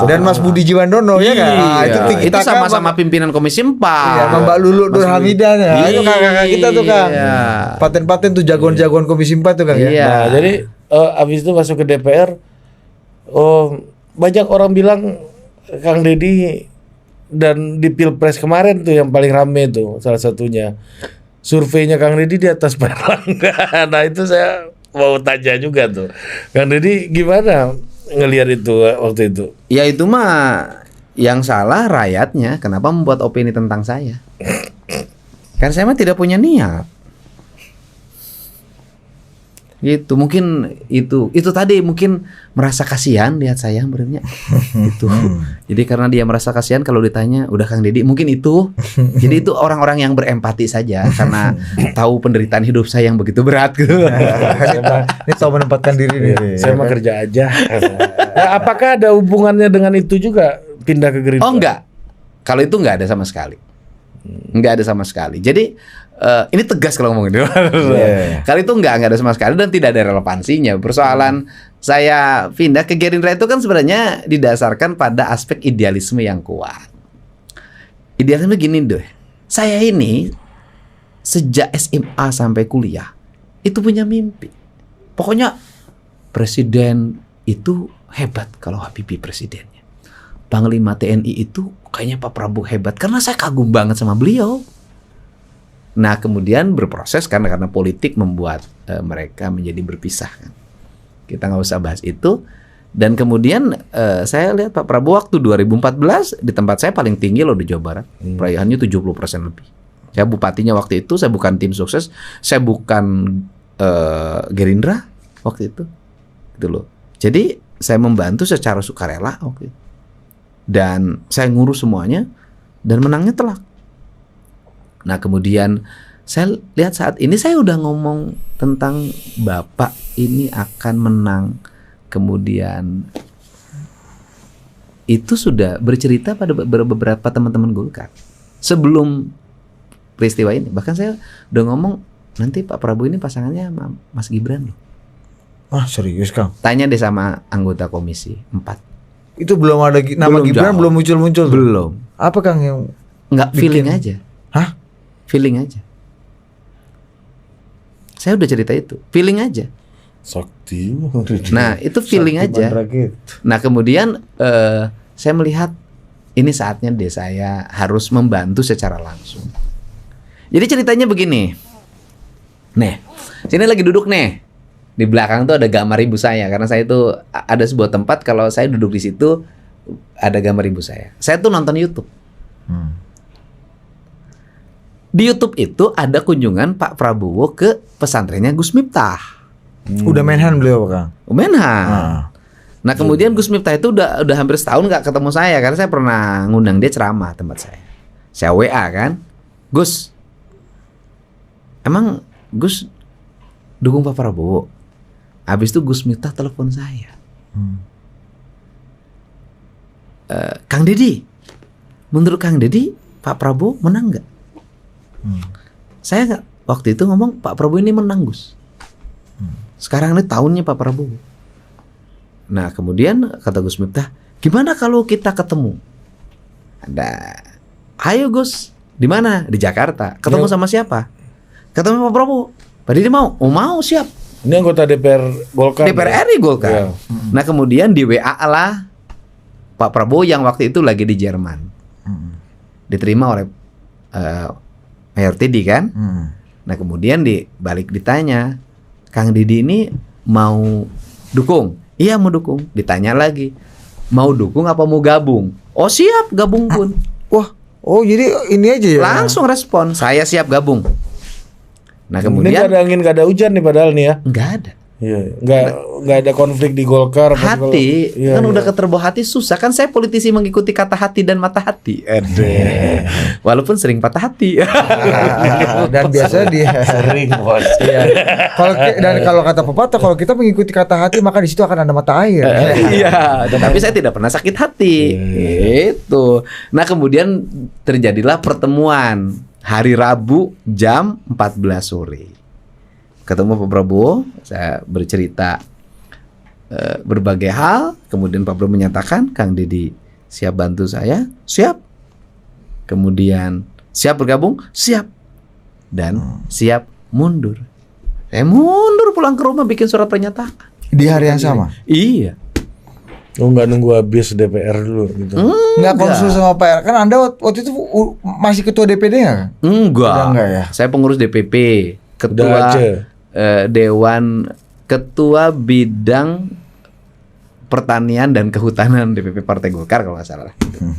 Dan Mas Budi Jiwandono ya kan? Ah, Iya. kita Itu sama-sama pimpinan Komisi 4. Iya, sama Mbak Lulu Nur Hamidan ya. Itu kakak-kakak kita tuh Kang. Iya. Paten-paten tuh jagoan-jagoan Komisi 4 tuh Kang ya. Iya. Nah, jadi abis itu masuk ke DPR, banyak orang bilang Kang Deddy dan di Pilpres kemarin tuh yang paling rame tuh salah satunya surveinya Kang Deddy di atas Pak Erlangga. Nah itu saya mau tanya juga tuh, Kang Deddy gimana ngelihat itu waktu itu? Ya itu mah yang salah rakyatnya. Kenapa membuat opini tentang saya? Kan saya mah tidak punya niat. Gitu, mungkin itu tadi mungkin merasa kasihan lihat saya berarti itu. Jadi karena dia merasa kasihan kalau ditanya udah Kang Deddy mungkin itu. Jadi itu orang-orang yang berempati saja karena tahu penderitaan hidup saya yang begitu berat gitu. Ini tahu menempatkan diri nih. Saya mah kerja aja. Nah, apakah ada hubungannya dengan itu juga pindah ke Gerindra? Oh enggak. Kalau itu enggak ada sama sekali. Enggak ada sama sekali. Jadi ini tegas kalau ngomongin. Kali itu enggak ada sama sekali dan tidak ada relevansinya. Persoalan saya pindah ke Gerindra itu kan sebenarnya didasarkan pada aspek idealisme yang kuat. Idealisme gini deh. Saya ini sejak SMA sampai kuliah itu punya mimpi. Pokoknya presiden itu hebat kalau Habibie presidennya. Panglima TNI itu kayaknya Pak Prabowo hebat karena saya kagum banget sama beliau. Nah kemudian berproses karena politik membuat mereka menjadi berpisah kan. Kita nggak usah bahas itu. Dan kemudian saya lihat Pak Prabowo waktu 2014 di tempat saya paling tinggi loh di Jawa Barat. Peraihannya 70% lebih. Saya bupatinya waktu itu, saya bukan tim sukses, saya bukan Gerindra waktu itu. Gitu loh. Jadi saya membantu secara sukarela waktu itu. Dan saya ngurus semuanya dan menangnya telak. Nah kemudian saya lihat saat ini saya udah ngomong tentang Bapak ini akan menang. Kemudian itu sudah bercerita pada beberapa teman-teman Golkar sebelum peristiwa ini. Bahkan saya udah ngomong nanti Pak Prabowo ini pasangannya sama Mas Gibran loh. Ah serius Kang? Tanya deh sama anggota Komisi 4. Itu belum ada nama Belum Gibran jauh. belum muncul-muncul. Belum. Apa Kang yang Nggak feeling bikin- aja. Hah? Feeling aja. Saya udah cerita itu. Feeling aja. Sakti. Nah itu feeling Sakti aja. Mandragit. Nah kemudian saya melihat ini saatnya deh saya harus membantu secara langsung. Jadi ceritanya begini. Nih, sini lagi duduk nih. Di belakang tuh ada gambar ibu saya karena saya itu ada sebuah tempat kalau saya duduk di situ ada gambar ibu saya. Saya tuh nonton YouTube. Di YouTube itu ada kunjungan Pak Prabowo ke pesantrennya Gus Miftah. Udah menhan beliau Kang. Menhan. Nah kemudian Gus Miftah itu udah hampir setahun nggak ketemu saya karena saya pernah ngundang dia ceramah tempat saya. Saya WA kan, Gus, emang Gus dukung Pak Prabowo? Habis itu Gus Miftah telepon saya, Kang Deddy, menurut Kang Deddy Pak Prabowo menang nggak? Saya nggak waktu itu ngomong Pak Prabowo ini menang Gus. Sekarang ini tahunnya Pak Prabowo. Nah kemudian kata Gus Miftah, gimana kalau kita ketemu? Ada Ayo Gus, di mana? Di Jakarta. Ketemu Ya. sama siapa? Ketemu Pak Prabowo. Pak Didi mau? Oh mau, siap. Ini anggota DPR Golkar. DPR RI Golkar. Ya. Nah kemudian di WA lah Pak Prabowo yang waktu itu lagi di Jerman. Diterima oleh Mayor Tidi kan. Nah kemudian balik ditanya, Kang Didi ini mau dukung? Iya mau dukung. Ditanya lagi, mau dukung apa mau gabung? Oh siap gabung pun. Wah, oh jadi ini aja ya. Langsung respon, saya siap gabung. Nah Ini kemudian gak ada angin, gak ada hujan nih padahal nih ya. nggak ada. Iya, nggak ada konflik di Golkar. apa segala- Hati Iya, kan iya. udah keterbawa hati susah kan, saya politisi mengikuti kata hati dan mata hati. Walaupun sering patah hati. Dan biasanya dia Sering bos. Iya. Dan kalau kata pepatah, kalau kita mengikuti kata hati maka di situ akan ada mata air. Iya, tetapi saya tidak pernah sakit hati. Itu. Nah, kemudian terjadilah pertemuan hari Rabu jam 14 sore. Ketemu Pak Prabowo, saya bercerita berbagai hal, kemudian Pak Prabowo menyatakan, Kang Didi siap bantu saya? Siap. Kemudian siap bergabung? Siap. Dan siap mundur. Saya mundur pulang ke rumah bikin surat pernyataan. Di hari yang sama. Iya. Lu nggak nunggu habis DPR dulu gitu. Nggak konsul sama PR. Kan Anda waktu itu masih ketua DPD nggak? Enggak. Udah enggak ya? Saya pengurus DPP, Udah ketua aja. Dewan, ketua bidang pertanian dan kehutanan DPP Partai Golkar kalau nggak salah.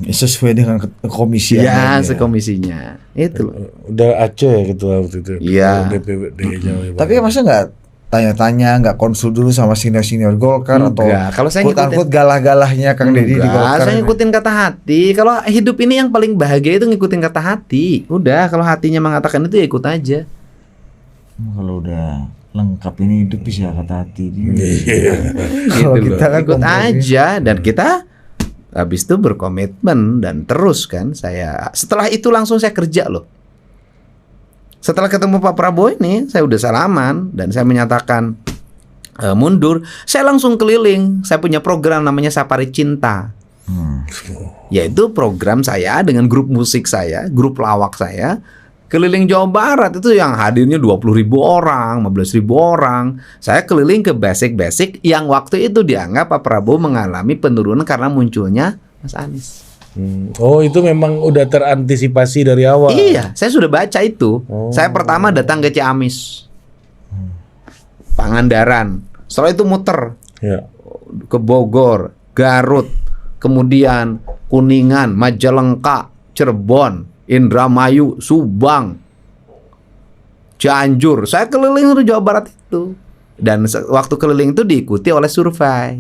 Sesuai dengan komisi Ya, Anda. sekomisinya. Itu loh. Udah Aceh ya ketua waktu itu. Iya. DPD-nya. Tapi masa nggak tanya-tanya, nggak konsul dulu sama senior-senior Golkar atau Enggak. Kalau saya quote-unquote galah-galahnya Kang Deddy di Enggak, Golkar? saya ngikutin kata hati. Kalau hidup ini yang paling bahagia itu ngikutin kata hati. Udah, kalau hatinya mengatakan itu ya ikut aja. Kalau udah lengkap ini hidup bisa kata hati. Iya. Kalau Gitu kita loh. kan Ikut kompromi. aja dan kita habis itu berkomitmen dan terus kan saya setelah itu langsung saya kerja loh. Setelah ketemu Pak Prabowo ini saya udah salaman dan saya menyatakan mundur, saya langsung keliling. Saya punya program namanya Safari Cinta. Yaitu program saya dengan grup musik saya, grup lawak saya keliling Jawa Barat itu yang hadirnya 20.000 orang, 15.000 orang. Saya keliling ke basic-basic yang waktu itu dianggap Pak Prabowo mengalami penurunan karena munculnya Mas Anies. Oh, itu memang udah terantisipasi dari awal. Iya, saya sudah baca itu. Oh. Saya pertama datang ke Ciamis, Pangandaran. Setelah itu muter Ya. ke Bogor, Garut, kemudian Kuningan, Majalengka, Cirebon, Indramayu, Subang, Cianjur. Saya keliling di Jawa Barat itu. Dan waktu keliling itu diikuti oleh survei.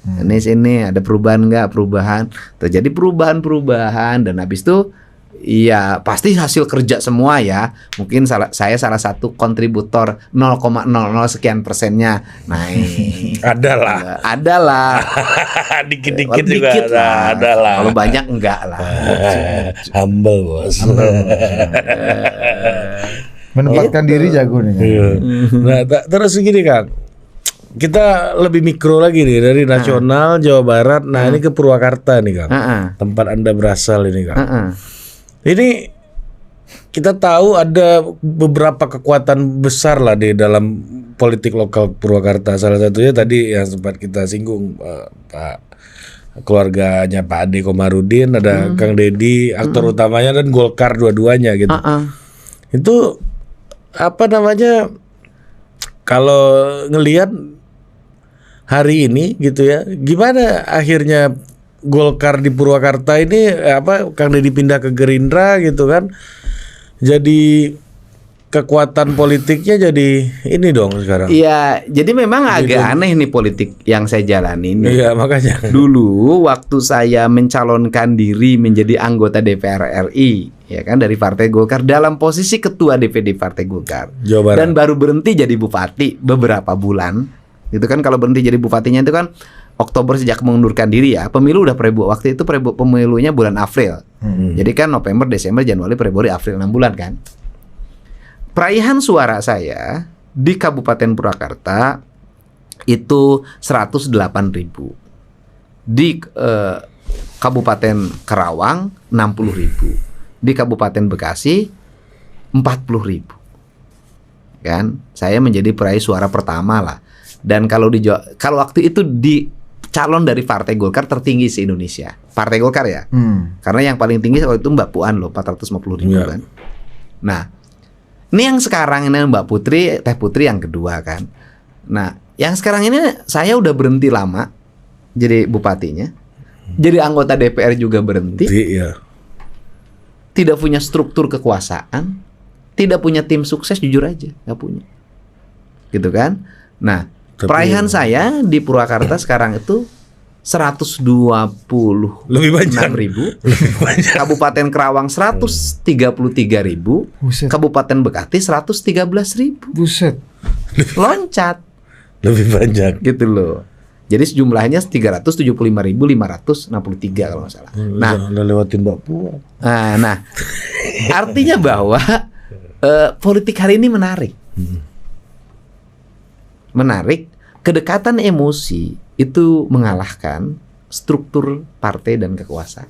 Ini sini ada perubahan nggak? Perubahan. Terjadi perubahan-perubahan dan habis itu iya pasti hasil kerja semua ya. Mungkin saya salah satu kontributor 0,00 sekian persennya naik. Adalah. Adalah. Dikit-dikit Dikit juga lah. adalah. Kalau banyak enggak lah. Humble bos. Menempatkan diri jago nih. Iya. Nah, terus gini Kang, kita lebih mikro lagi nih dari nasional Jawa Barat. Nah ini ke Purwakarta nih Kang, Heeh. tempat Anda berasal ini Kang. Heeh. Ini kita tahu ada beberapa kekuatan besar lah di dalam politik lokal Purwakarta. Salah satunya tadi yang sempat kita singgung Pak keluarganya Pak Ade Komarudin, ada Kang Deddy, aktor utamanya dan Golkar dua-duanya gitu. Heeh. Itu apa namanya? Kalau ngelihat hari ini gitu ya, gimana akhirnya Golkar di Purwakarta ini Kang Deddy pindah ke Gerindra gitu kan? Jadi kekuatan politiknya jadi ini dong sekarang. Iya, jadi memang agak aneh nih politik yang saya jalani ini. Iya, makanya. Dulu waktu saya mencalonkan diri menjadi anggota DPR RI, ya kan dari Partai Golkar dalam posisi ketua DPD Partai Golkar. Jawa Barat. Dan baru berhenti jadi bupati beberapa bulan. Itu kan kalau berhenti jadi bupatinya itu kan Oktober sejak mengundurkan diri ya. Pemilu udah waktu itu pemilunya bulan April. Jadi kan November, Desember, Januari, Februari, April 6 bulan kan. Peraihan suara saya di Kabupaten Purwakarta itu 108.000. Di Kabupaten Karawang 60.000. Di Kabupaten Bekasi 40.000. Kan, saya menjadi peraih suara pertama lah. Dan kalau kalau waktu itu di calon dari Partai Golkar tertinggi se Indonesia. Partai Golkar ya. Karena yang paling tinggi waktu itu Mbak Puan loh, 450.000 kan. Nah, ini yang sekarang ini Mbak Putri, Teh Putri yang kedua kan. Nah, yang sekarang ini saya udah berhenti lama jadi bupatinya. Jadi anggota DPR juga berhenti. Iya. Tidak punya struktur kekuasaan. Tidak punya tim sukses, jujur aja, nggak punya, gitu kan? Nah, peraihan saya di Purwakarta sekarang itu 126.000, lebih banyak. Kabupaten Kerawang 133.000, Kabupaten Bekasi 113.000. Buset. Loncat. Lebih banyak. Gitu loh. Jadi jumlahnya 375.563 kalau nggak salah. Nah, udah lewatin Mbak Puan. Nah, artinya bahwa politik hari ini menarik. Menarik, kedekatan emosi itu mengalahkan struktur partai dan kekuasaan.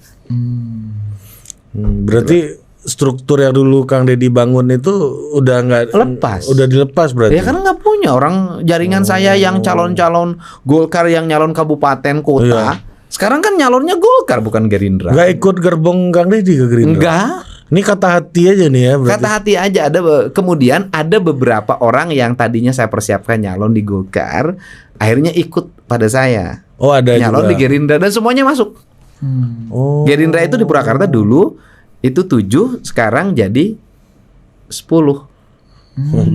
Berarti struktur yang dulu Kang Deddy bangun itu udah nggak lepas. Udah dilepas berarti. Ya karena nggak punya orang jaringan saya yang calon-calon Golkar yang nyalon kabupaten kota. Iya. Sekarang kan nyalonnya Golkar bukan Gerindra. Nggak ikut gerbong Kang Deddy ke Gerindra. Enggak. Ini kata hati aja nih ya berarti. Kata hati aja. Kemudian ada beberapa orang yang tadinya saya persiapkan nyalon di Golkar, akhirnya ikut pada saya. Oh, ada nyalon juga. di Gerindra dan semuanya masuk. Oh. Gerindra itu di Purwakarta dulu itu 7, sekarang jadi 10.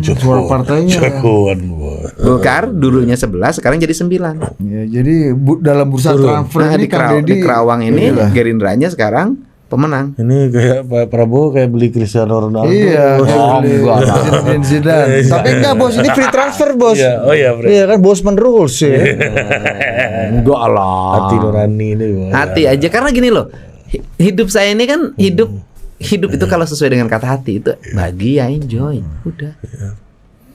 Suara partainya. Jagoan gua. Golkar dulunya 11, sekarang jadi 9. Ya, jadi dalam bursa transfer Nah, ini Kang di Deddy Kerawang ini inilah. Gerindranya sekarang pemenang. Ini kayak Pak Prabowo kayak beli Cristiano Ronaldo. Iya, enggak lah. Zinedine Zidane. Tapi enggak bos, ini free transfer bos. Iya, oh iya, Bre. Iya kan Bosman rules ya. Enggak lah. Hati nurani ini. Bos. Hati aja karena gini loh. Hidup saya ini kan hidup itu kalau sesuai dengan kata hati itu bahagia, enjoy. Udah.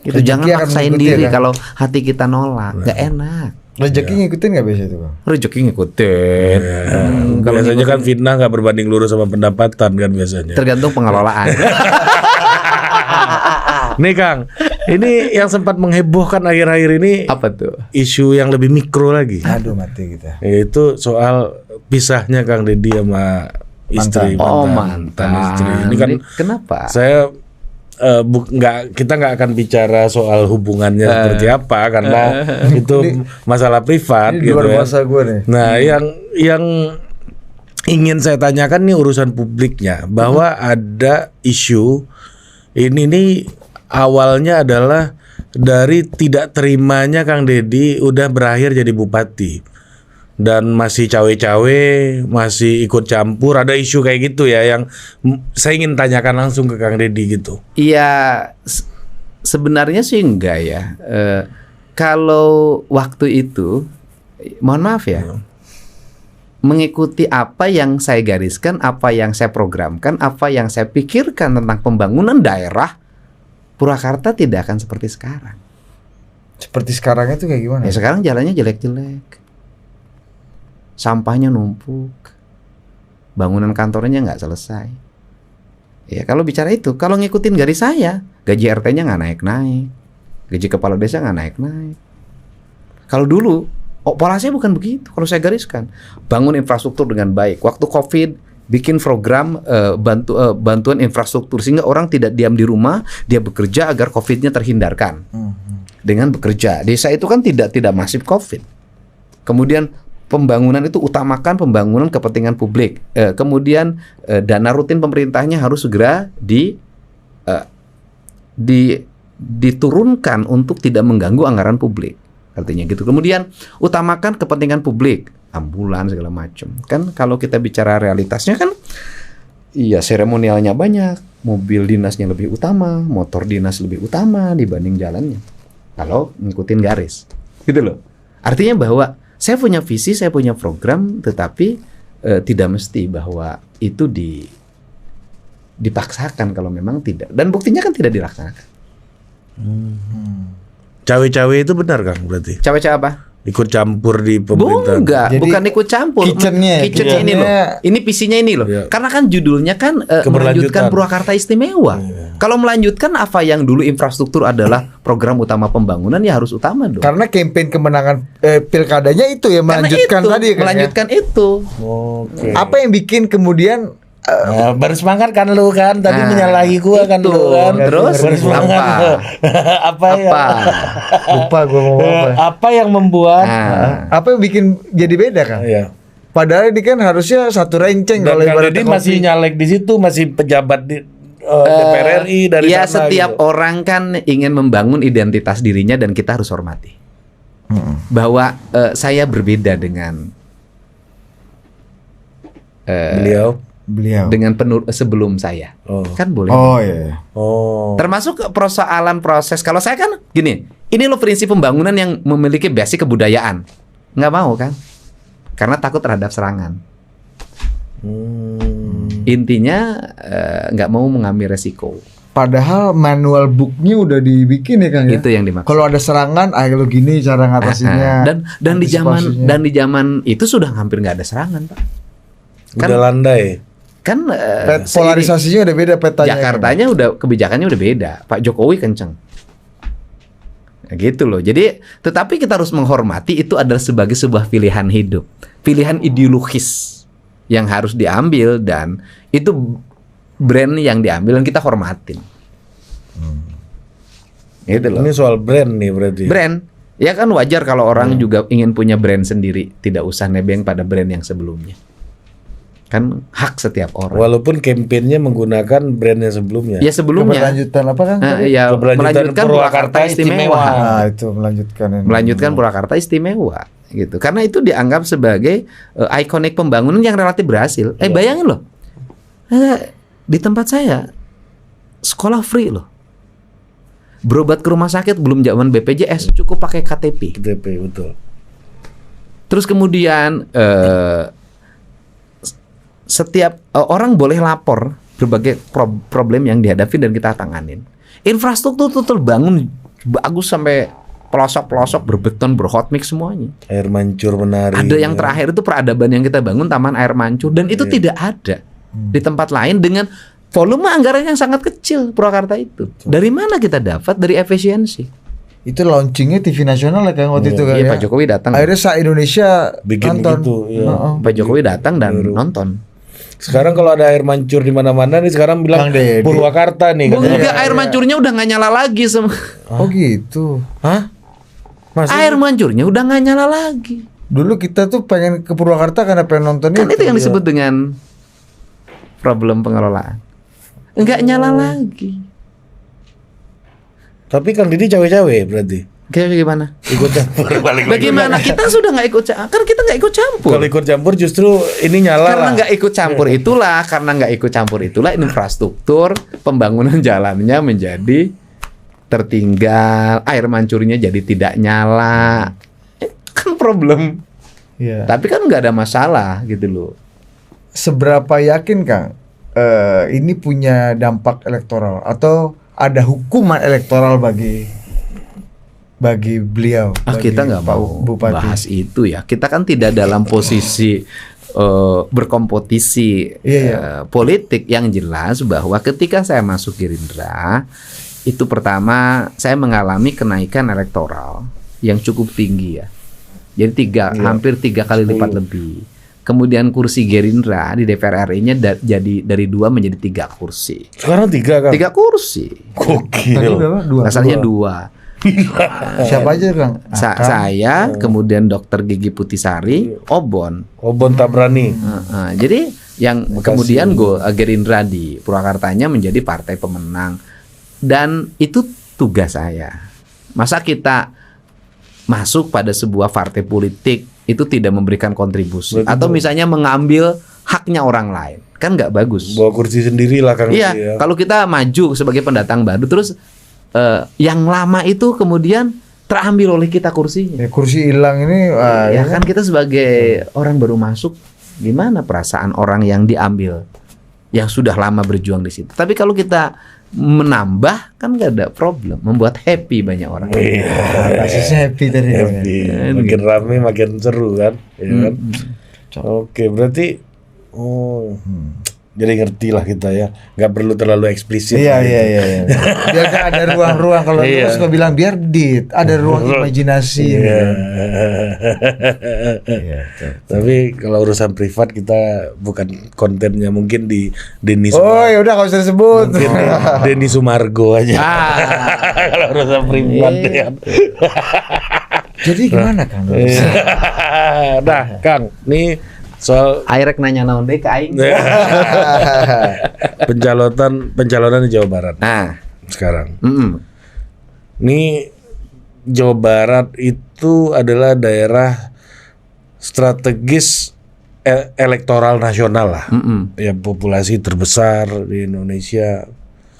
Itu Rezeki jangan akan maksain mengikuti diri ya, kan? kalau hati kita nolak, nggak enak. Rezeki ngikutin nggak biasa itu Bang? Rezeki ngikutin. Kalau biasanya kan fitnah nggak berbanding lurus sama pendapatan kan biasanya. Tergantung pengelolaan. Nih Kang, ini yang sempat menghebohkan akhir-akhir ini Apa tuh? isu yang lebih mikro lagi. Aduh mati kita. Yaitu soal pisahnya Kang Deddy sama istri. Mantan istri. Ini kan kenapa? saya kita nggak akan bicara soal hubungannya seperti apa karena itu masalah privat Ini gitu luar ya. biasa gue nih. Nah, yang ingin saya tanyakan nih urusan publiknya bahwa ada isu ini nih awalnya adalah dari tidak terimanya Kang Deddy udah berakhir jadi bupati. Dan masih cawe-cawe, masih ikut campur, ada isu kayak gitu ya yang saya ingin tanyakan langsung ke Kang Deddy gitu. Iya, sebenarnya sih enggak ya. Kalau waktu itu, mohon maaf ya, mengikuti apa yang saya gariskan, apa yang saya programkan, apa yang saya pikirkan tentang pembangunan daerah, Purwakarta tidak akan seperti sekarang. Seperti sekarang itu kayak gimana? Ya sekarang jalannya jelek-jelek. Sampahnya numpuk, bangunan kantornya nggak selesai. Ya kalau bicara itu, kalau ngikutin garis saya, gaji RT-nya nggak naik-naik, gaji kepala desa nggak naik-naik. Kalau dulu, pola saya bukan begitu. Kalau saya gariskan, bangun infrastruktur dengan baik. Waktu COVID, bikin program bantuan infrastruktur sehingga orang tidak diam di rumah, dia bekerja agar COVID-nya terhindarkan. Dengan bekerja, desa itu kan tidak masif COVID. Kemudian pembangunan itu utamakan pembangunan kepentingan publik. Kemudian dana rutin pemerintahnya harus segera diturunkan untuk tidak mengganggu anggaran publik. Artinya gitu. Kemudian utamakan kepentingan publik, ambulan segala macam. Kan kalau kita bicara realitasnya kan, iya seremonialnya banyak, mobil dinasnya lebih utama, motor dinas lebih utama dibanding jalannya. Kalau ngikutin garis, gitu loh. Artinya bahwa saya punya visi, saya punya program, tetapi tidak mesti bahwa itu dipaksakan kalau memang tidak. Dan buktinya kan tidak dilaksanakan. Cawe-cawe itu benar Kang berarti? Cawe-cawe apa? ikut campur di pemerintahan. Enggak, Jadi, bukan ikut campur. kitchennya ini loh. Ini visinya ini loh. Iya. Karena kan judulnya kan Keberlanjutan. melanjutkan Purwakarta Istimewa. Kalau melanjutkan apa yang dulu infrastruktur adalah program utama pembangunan, ya harus utama dong. Karena campaign kemenangan pilkadanya itu ya Karena melanjutkan itu, tadi kan. melanjutkan itu. Oke. Apa yang bikin kemudian Ya, baru semangat kan lu kan tadi menyalahi gua kan itu. lu kan. Terus baru semangat. apa? Ya? lupa gue mau apa? Apa yang membuat Nah, Apa yang bikin jadi beda kan? Iya. Padahal ini kan harusnya satu renceng Dan kalau Kang ibaratnya Deddy masih kopi. nyalek di situ, masih pejabat di DPR RI dari ya sana setiap gitu. orang kan ingin membangun identitas dirinya dan kita harus hormati. Bahwa saya berbeda dengan Beliau. dengan sebelum saya. Oh. Kan boleh. Oh iya. Oh. Termasuk persoalan proses. Kalau saya kan gini, ini loh prinsip pembangunan yang memiliki basic kebudayaan. Nggak mau kan? Karena takut terhadap serangan. Intinya nggak mau mengambil resiko. Padahal manual booknya udah dibikin ya Kang ya. Itu yang dimaksud. Kalau ada serangan, lo gini cara ngatasinnya. Dan di antisipasinya. zaman itu sudah hampir nggak ada serangan, Pak. Kan- Udah landai. Kan Polarisasinya udah beda petanya. Jakartanya udah kebijakannya udah beda. Pak Jokowi kenceng. Nah, gitu loh. Jadi tetapi kita harus menghormati itu adalah sebagai sebuah pilihan hidup, pilihan ideologis yang harus diambil dan itu brand yang diambil dan kita hormatin. Gitu loh. Ini soal brand nih berarti. Brand. Ya kan wajar kalau orang juga ingin punya brand sendiri, tidak usah nebeng pada brand yang sebelumnya. Kan hak setiap orang. Walaupun kampanyenya menggunakan brandnya sebelumnya. Ya sebelumnya. Keberlanjutan apa kan? Ya, Keberlanjutan melanjutkan Purwakarta Istimewa. Nah, itu melanjutkan ini. Melanjutkan Purwakarta Istimewa gitu. Karena itu dianggap sebagai ikonik pembangunan yang relatif berhasil. Bayangin loh. Di tempat saya sekolah free loh. Berobat ke rumah sakit belum zaman BPJS, cukup pakai KTP. KTP betul. Terus kemudian setiap orang boleh lapor berbagai problem yang dihadapi dan kita tanganin. Infrastruktur itu terbangun bagus sampai pelosok-pelosok berbeton, berhot mix semuanya. Air mancur menari. Ada yang terakhir itu peradaban yang kita bangun Taman Air Mancur dan itu tidak ada di tempat lain dengan volume anggaran yang sangat kecil Purwakarta itu. Dari mana kita dapat? Dari efisiensi. Itu launchingnya TV nasional ya Kang waktu itu kan Iya, ya. Pak Jokowi datang. Akhirnya se-Indonesia bikin nonton. gitu. Ya. Pak Jokowi datang dan nonton. Sekarang kalau ada air mancur di mana-mana nih sekarang bilang Kang Deddy. Purwakarta nih. katanya. Enggak, air mancurnya udah nggak nyala lagi semua. Oh gitu. Hah? Masa? Air mancurnya udah nggak nyala lagi. Dulu kita tuh pengen ke Purwakarta karena pengen nonton Kan itu yang disebut dengan problem pengelolaan. Enggak nyala lagi. Tapi Kang Didi cawe-cawe berarti. Kayak gimana? Ikut campur balik lagi. Bagaimana kita sudah nggak ikut campur? Kan kita nggak ikut campur. Kalau ikut campur justru ini nyala Karena lah. nggak ikut campur itulah, infrastruktur pembangunan jalannya menjadi tertinggal, air mancurnya jadi tidak nyala. Kan problem. Iya. Tapi kan nggak ada masalah gitu loh. Seberapa yakin Kang ini punya dampak elektoral atau ada hukuman elektoral bagi beliau? Bagi Kita nggak Pak mau Bupati. bahas itu ya. Kita kan tidak dalam posisi berkompetisi politik. Yang jelas bahwa ketika saya masuk Gerindra, itu pertama saya mengalami kenaikan elektoral yang cukup tinggi ya. Jadi hampir 3 kali lipat lebih. Kemudian kursi Gerindra di DPR RI-nya jadi dari 2 menjadi 3 kursi. Sekarang 3 Kang. 3 kursi. Tadi Gokil. berapa? Dua. Asalnya 2. Siapa aja Kang? Saya, kemudian Dr. Gigi Putisari, Obon. Obon Tabrani. Jadi yang kemudian Gerindra di Purwakartanya menjadi partai pemenang. Dan itu tugas saya. Masa kita masuk pada sebuah partai politik itu tidak memberikan kontribusi. Betul. Atau misalnya mengambil haknya orang lain. Kan nggak bagus. Bawa kursi sendiri lah Kang. Iya, Didi ya. kalau kita maju sebagai pendatang baru terus yang lama itu kemudian terambil oleh kita kursinya. Ya, kursi hilang ini Ya kan kita sebagai orang baru masuk, gimana perasaan orang yang diambil, yang sudah lama berjuang di situ. Tapi kalau kita menambah kan nggak ada problem, membuat happy banyak orang. Basisnya happy tadi. Happy. Makin rame makin seru kan, ya kan? Oke, berarti jadi ngerti lah kita ya, nggak perlu terlalu eksplisit. Iya. Biar kan ada ruang-ruang kalau terus kau bilang biar ada ruang imajinasi. Iya. Tapi kalau urusan privat kita bukan kontennya, mungkin di Denny Ya udah kau usah disebut. mungkin Denny Sumargo aja. Kalau urusan privat ya. Jadi gimana Kang? Nah, Kang, nih soal Airek nanya naon deh ke aing. pencalonan di Jawa Barat Nah, sekarang. mm-mm. Ini Jawa Barat itu adalah daerah strategis elektoral nasional lah. Mm-mm. Ya, populasi terbesar di Indonesia.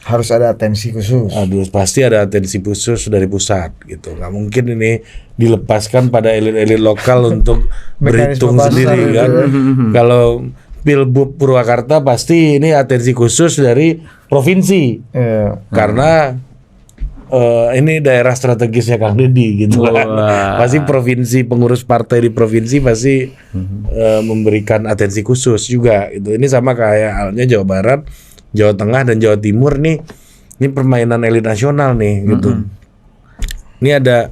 Harus ada atensi khusus. Aduh, pasti ada atensi khusus dari pusat gitu. Nggak mungkin ini dilepaskan pada elit-elit lokal untuk Mekanisme berhitung pasar sendiri gitu kan. ya. Kalau Pilbub Purwakarta pasti ini atensi khusus dari provinsi. Iya. Karena ini daerah strategisnya Kang Deddy gitu kan. Pasti provinsi, pengurus partai di provinsi pasti memberikan atensi khusus juga gitu. Ini sama kayak halnya Jawa Barat, Jawa Tengah dan Jawa Timur nih. Ini permainan elit nasional nih gitu. Ini ada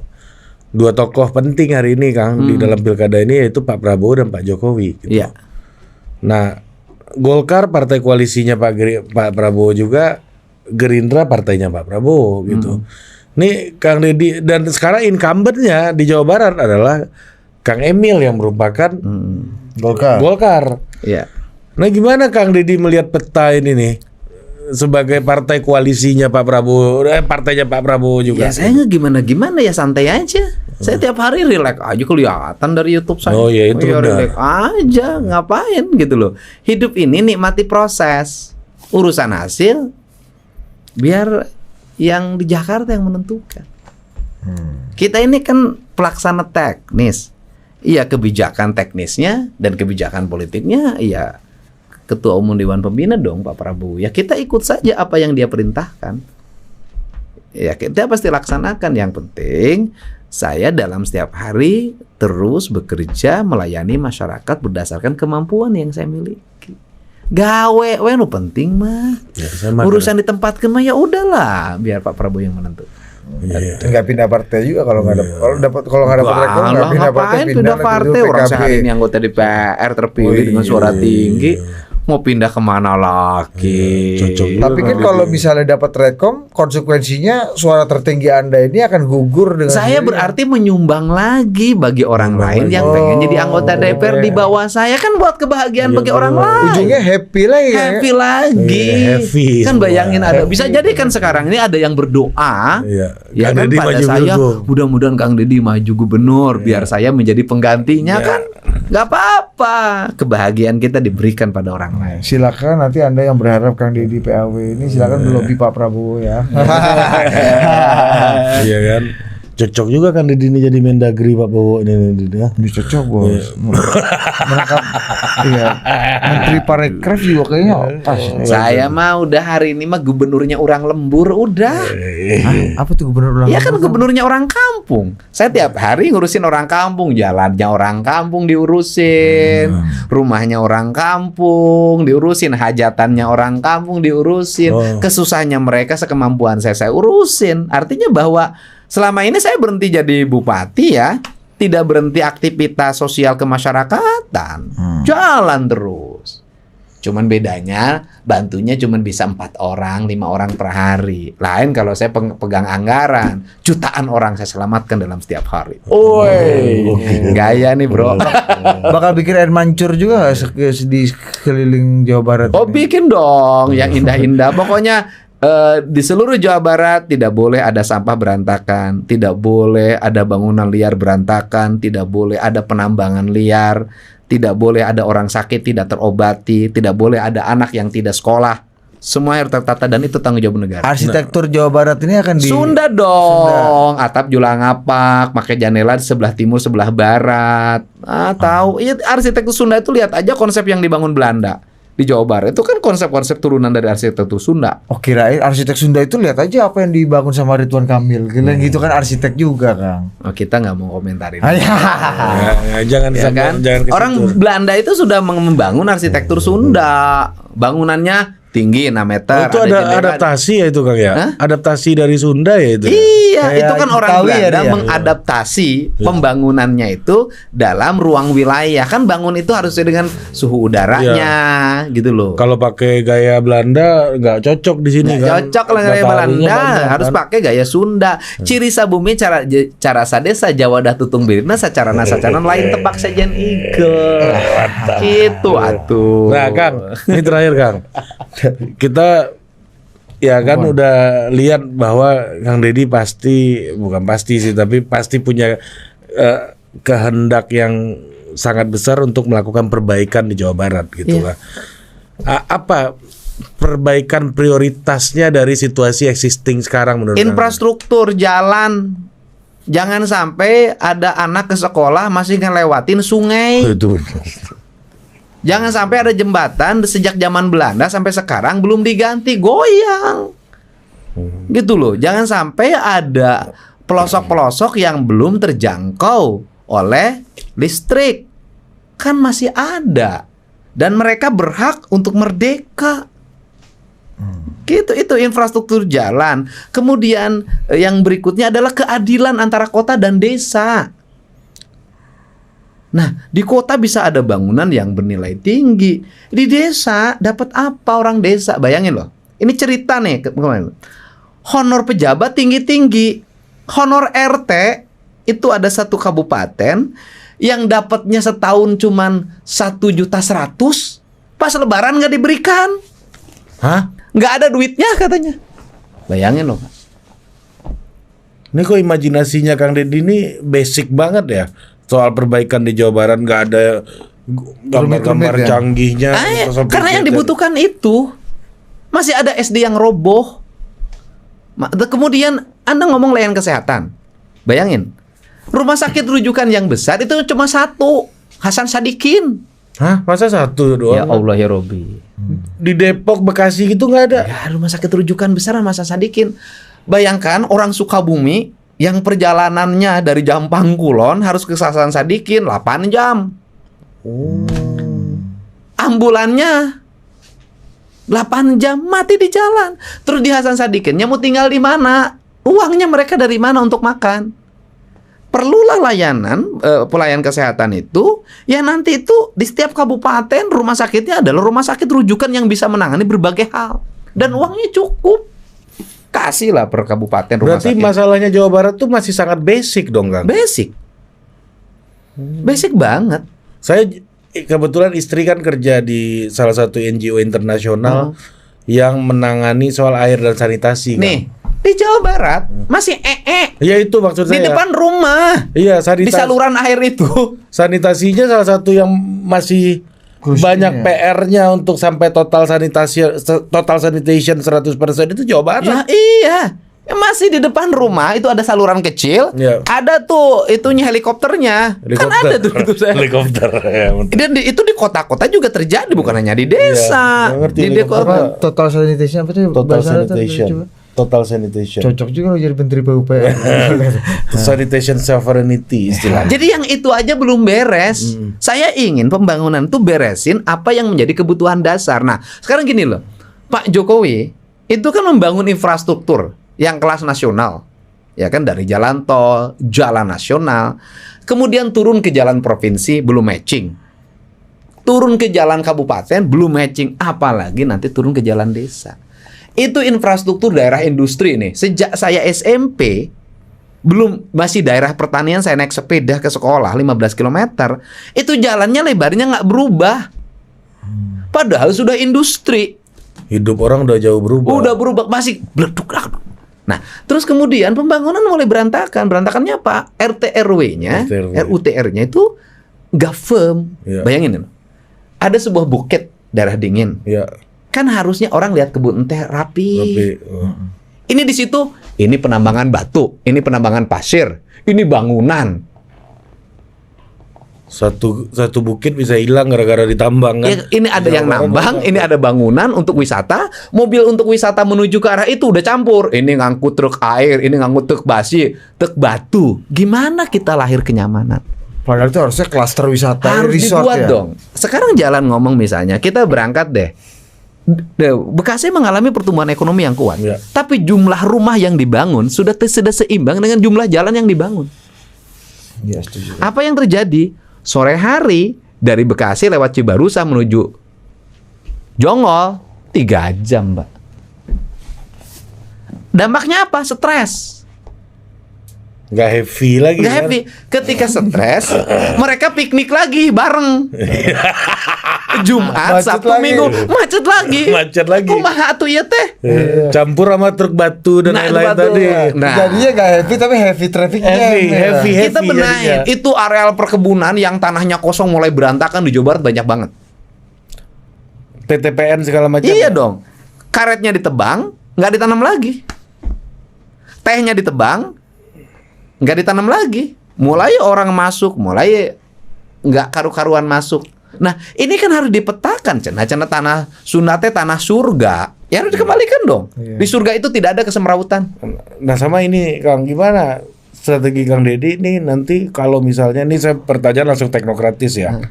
dua tokoh penting hari ini Kang di dalam pilkada ini, yaitu Pak Prabowo dan Pak Jokowi gitu. Iya. Nah, Golkar partai koalisinya Pak Prabowo juga, Gerindra partainya Pak Prabowo gitu. Nih Kang Deddy, dan sekarang incumbentnya di Jawa Barat adalah Kang Emil yang merupakan Golkar. Iya. Nah, gimana Kang Deddy melihat peta ini nih sebagai partai koalisinya Pak Prabowo, partainya Pak Prabowo juga? Ya saya nggak gimana ya, santai aja. Saya tiap hari relax aja, kelihatan dari YouTube saya. Oh, ya, itu benar. relax aja, ngapain gitu loh. Hidup ini nikmati proses. Urusan hasil biar yang di Jakarta yang menentukan. Kita ini kan pelaksana teknis. Iya, kebijakan teknisnya dan kebijakan politiknya iya Ketua Umum Dewan Pembina dong Pak Prabowo. Ya kita ikut saja apa yang dia perintahkan. Ya kita pasti laksanakan. Yang penting saya dalam setiap hari terus bekerja melayani masyarakat berdasarkan kemampuan yang saya miliki. Gawe, nu penting mah. Ya, sama Urusan ditempatkan mah ya udahlah, biar Pak Prabowo yang menentukan. Iya. Nggak pindah partai juga kalau nggak dapat. Kalau nggak dapat rekor nggak pindah partai. Pindah partai orang sehari ini anggota DPR terpilih dengan suara tinggi. Mau pindah kemana lagi? Cocok. Tapi kan kalau misalnya dapat rekom, konsekuensinya suara tertinggi Anda ini akan gugur dengan Saya sendirinya. berarti menyumbang lagi bagi orang lain yang pengen jadi anggota DPR di bawah saya, kan buat kebahagiaan bagi orang lain. Ujungnya happy lagi kan? Happy lagi. Iya, happy Kan semua. bayangin ada, bisa jadi kan sekarang ini ada yang berdoa. Iya. Ya Kang kan Deddy pada maju saya, gubernur. mudah-mudahan Kang Deddy maju gubernur biar saya menjadi penggantinya kan. Nggak apa-apa. Kebahagiaan kita diberikan pada orang lain. Silakan nanti Anda yang berharap Kang Deddy PAW ini silakan melobi Pak Prabowo ya. Iya kan. Cocok juga kan Deddy ini jadi Mendagri Pak Prabowo ini ya. Ini cocok bos. Menangkap iya. Menteri Parekraf juga kayaknya pas. Saya mah udah hari ini mah gubernurnya orang lembur udah. Hah? Apa tuh gubernur ulang? Ya kan gubernurnya orang kampung. Saya tiap hari ngurusin orang kampung, jalannya orang kampung diurusin, rumahnya orang kampung diurusin, hajatannya orang kampung diurusin, kesusahannya mereka sekemampuan saya urusin. Artinya bahwa selama ini saya berhenti jadi bupati ya, tidak berhenti aktivitas sosial kemasyarakatan, jalan terus. Cuman bedanya bantunya cuman bisa 4 orang, 5 orang per hari. Lain kalau saya pegang anggaran, jutaan orang saya selamatkan dalam setiap hari. Woi, gaya nih bro. Bakal bikin air mancur juga nggak di sekeliling Jawa Barat? Oh ini? bikin dong yang indah-indah. Pokoknya di seluruh Jawa Barat tidak boleh ada sampah berantakan, tidak boleh ada bangunan liar berantakan, tidak boleh ada penambangan liar, tidak boleh ada orang sakit tidak terobati, tidak boleh ada anak yang tidak sekolah. Semua harus tertata dan itu tanggung jawab negara. Arsitektur Jawa Barat ini akan di Sunda dong, atap julang ngapak, pakai jendela di sebelah timur, sebelah barat. Tahu? Iya, arsitektur Sunda itu lihat aja konsep yang dibangun Belanda. di Jawa Barat itu kan konsep-konsep turunan dari arsitektur Sunda. Oh, kirain arsitek Sunda itu lihat aja apa yang dibangun sama Ridwan Kamil. Gila gitu kan arsitek juga, Kang. Oh, kita nggak mau komentarin. Jangan Ya sampai- kan? jangan ke Orang situ. Belanda itu sudah membangun arsitektur Sunda. Bangunannya tinggi 6 meter. Itu ada ada jendela. adaptasi ya itu Kang ya? Hah? Adaptasi dari Sunda ya itu. Iya, Kayak itu kan orang Betawi ya Belanda dia. mengadaptasi pembangunannya itu dalam ruang wilayah. Kan bangun itu harus sesuai dengan suhu udaranya, gitu loh. Kalau pakai gaya Belanda nggak cocok di sini kan. Cocok lah gaya Mataharinya Belanda, banyak, harus kan? pakai gaya Sunda. Ciri sabumi cara sadesa Jawa dah tutung birna sacarana lain tebak sajen ike. Gitu atuh. Nah, Kang, ini terakhir Kang. Kita ya kan udah lihat bahwa Kang Deddy bukan pasti sih, tapi pasti punya kehendak yang sangat besar untuk melakukan perbaikan di Jawa Barat gitu Iya. kan. Apa perbaikan prioritasnya dari situasi existing sekarang menurut Kang Deddy? Infrastruktur jalan. Jangan sampai ada anak ke sekolah masih ngelewatin sungai. Itu. Jangan sampai ada jembatan sejak zaman Belanda sampai sekarang belum diganti, goyang. Gitu loh. Jangan sampai ada pelosok-pelosok yang belum terjangkau oleh listrik. Kan masih ada. Dan mereka berhak untuk merdeka. Gitu, itu infrastruktur jalan. Kemudian yang berikutnya adalah keadilan antara kota dan desa. Nah, di kota bisa ada bangunan yang bernilai tinggi. Di desa dapat apa orang desa? Bayangin loh. Ini cerita nih kemarin. Honor pejabat tinggi-tinggi. Honor RT itu ada satu kabupaten yang dapatnya setahun cuman 1.100.000. Pas lebaran nggak diberikan. Hah? Nggak ada duitnya katanya. Bayangin loh. Ini kok imajinasinya Kang Deddy ini basic banget ya. Soal perbaikan di Jawa Barat nggak ada gambar-gambar Rumit-rumit ya? canggihnya. Ya, sampai karena yang kita- dibutuhkan itu masih ada SD yang roboh. Kemudian Anda ngomong layanan kesehatan. Bayangin, rumah sakit rujukan yang besar itu cuma satu, Hasan Sadikin. Hah? Masa satu doang? Ya Allah ya Robi. Di Depok, Bekasi gitu nggak ada? Ya, rumah sakit rujukan besar sama Hasan Sadikin. Bayangkan orang Sukabumi yang perjalanannya dari Jampang Kulon harus ke Hasan Sadikin 8 jam. Ambulannya 8 jam mati di jalan. Terus di Hasan Sadikinnya mau tinggal di mana? Uangnya mereka dari mana untuk makan? Perlulah pelayanan kesehatan itu ya nanti itu di setiap kabupaten rumah sakitnya adalah rumah sakit rujukan yang bisa menangani berbagai hal dan uangnya cukup. Kasihlah per kabupaten rumah Berarti sakit. masalahnya Jawa Barat tuh masih sangat basic dong Kang. Basic. Basic banget. Saya kebetulan istri kan kerja di salah satu NGO internasional yang menangani soal air dan sanitasi. Kang. Nih, di Jawa Barat masih Ya itu maksud di saya. depan rumah. Iya, Di saluran air itu. sanitasinya salah satu yang masih Krusial banyak ya. PR-nya untuk sampai total sanitation 100% itu Jawa Barat. Ya iya. Masih di depan rumah itu ada saluran kecil, Iya. ada tuh itunya helikopternya. Kan ada tuh itu saya. Helikopter. Ya, betul. Dan itu di kota-kota juga terjadi bukan hanya di desa. Iya, ngerti Di helikopter. kota. Apa total sanitation apa tuh? Total bahasa Arab tuh, sanitation. coba. Total sanitation. Cocok juga lo jadi menteri PUPR. Sanitation sovereignty istilahnya. Jadi yang itu aja belum beres. Saya ingin pembangunan tuh beresin apa yang menjadi kebutuhan dasar. Nah, sekarang gini loh. Pak Jokowi itu kan membangun infrastruktur yang kelas nasional. Ya kan dari jalan tol, jalan nasional, kemudian turun ke jalan provinsi belum matching. Turun ke jalan kabupaten belum matching, apalagi nanti turun ke jalan desa. Itu infrastruktur daerah industri nih. Sejak saya SMP masih daerah pertanian, saya naik sepeda ke sekolah 15 km. Itu jalannya lebarnya nggak berubah. Padahal sudah industri. Hidup orang udah jauh berubah. Udah berubah, masih bleduk. Nah, terus kemudian pembangunan mulai berantakan. Berantakannya apa? RT RW-nya, RUTR-nya itu nggak firm. Iya. Bayangin, ada sebuah bukit daerah dingin. Ya. Kan harusnya orang lihat kebun teh rapi. Tapi Ini di situ, ini penambangan batu, ini penambangan pasir, ini bangunan. Satu bukit bisa hilang gara-gara ditambang kan. Ya, ini ada yang nambang, ini ada bangunan untuk wisata, mobil untuk wisata menuju ke arah itu udah campur. Ini ngangkut truk air, ini ngangkut truk basi, truk batu. Gimana kita lahir kenyamanan? Padahal itu harusnya klaster wisata Harus resort dibuat ya. dong. Sekarang jalan ngomong misalnya, kita berangkat deh. Bekasi mengalami pertumbuhan ekonomi yang kuat, Ya. tapi jumlah rumah yang dibangun sudah seimbang dengan jumlah jalan yang dibangun. Iya, setuju. Apa yang terjadi? Sore hari dari Bekasi lewat Cibarusah menuju Jonggol 3 jam, Mbak. Dampaknya apa? Stres. Nggak heavy lagi. Nggak kan? happy. Ketika stres, mereka piknik lagi bareng. Jumat, Macet Sabtu, lagi. Minggu macet lagi. Macet lagi. Kumaha atuh ieu teh? Campur sama truk batu dan Nah, lain-lain batu. tadi. Nah. Jadinya gak happy tapi heavy trafficnya. Heavy. Kita benahin. jadinya. Itu areal perkebunan yang tanahnya kosong mulai berantakan di Jawa Barat banyak banget. PTPN segala macam. Iya dong. Karetnya ditebang, nggak ditanam lagi. Tehnya ditebang, nggak ditanam lagi. Mulai orang masuk, mulai nggak karu-karuan masuk. Nah, ini kan harus dipetakan, cenah tanah Sunda teh tanah surga. Ya harus dikembalikan dong. Iya. Di surga itu tidak ada kesemrawutan. Nah sama ini Kang, gimana strategi Kang Deddy ini nanti kalau misalnya ini saya pertanyaan langsung teknokratis ya.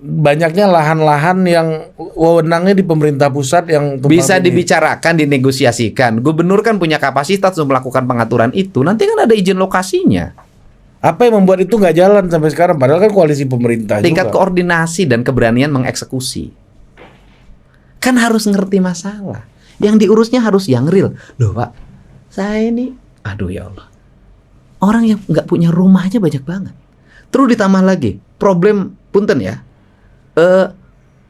Banyaknya lahan-lahan yang wewenangnya di pemerintah pusat yang tempat Bisa ini. dibicarakan, dinegosiasikan. Gubernur kan punya kapasitas untuk melakukan pengaturan itu. Nanti kan ada izin lokasinya. Apa yang membuat itu nggak jalan sampai sekarang? Padahal kan koalisi pemerintah Tingkat juga. koordinasi dan keberanian mengeksekusi. Kan harus ngerti masalah. Yang diurusnya harus yang real. Loh Pak, saya ini, aduh ya Allah. Orang yang nggak punya rumah aja banyak banget. Terus ditambah lagi, problem, punten ya.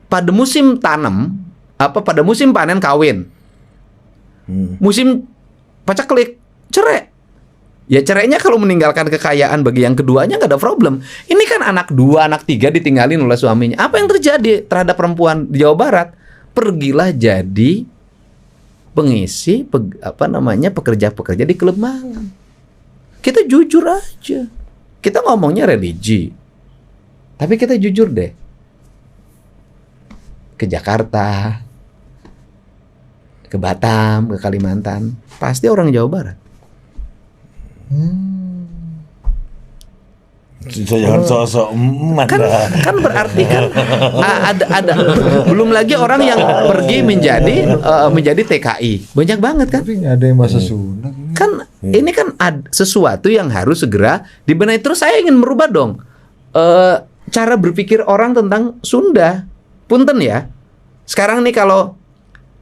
Pada musim tanam, pada musim panen kawin. Musim pacaklik, cerai. Ya cerainya kalau meninggalkan kekayaan bagi yang keduanya nggak ada problem. Ini kan anak 2, anak 3 ditinggalin oleh suaminya. Apa yang terjadi terhadap perempuan di Jawa Barat? Pergilah jadi pengisi pekerja-pekerja di klub malam. Kita jujur aja. Kita ngomongnya religi. Tapi kita jujur deh. Ke Jakarta, ke Batam, ke Kalimantan, pasti orang Jawa Barat. Jangan sok-sok emat Kan, lah. kan berarti kan ada belum lagi orang yang pergi menjadi TKI banyak banget kan. Tapi nggak ada yang bahasa Sunda. Kan ini kan sesuatu yang harus segera dibenahi. Terus saya ingin merubah dong cara berpikir orang tentang Sunda. Punten ya. Sekarang nih kalau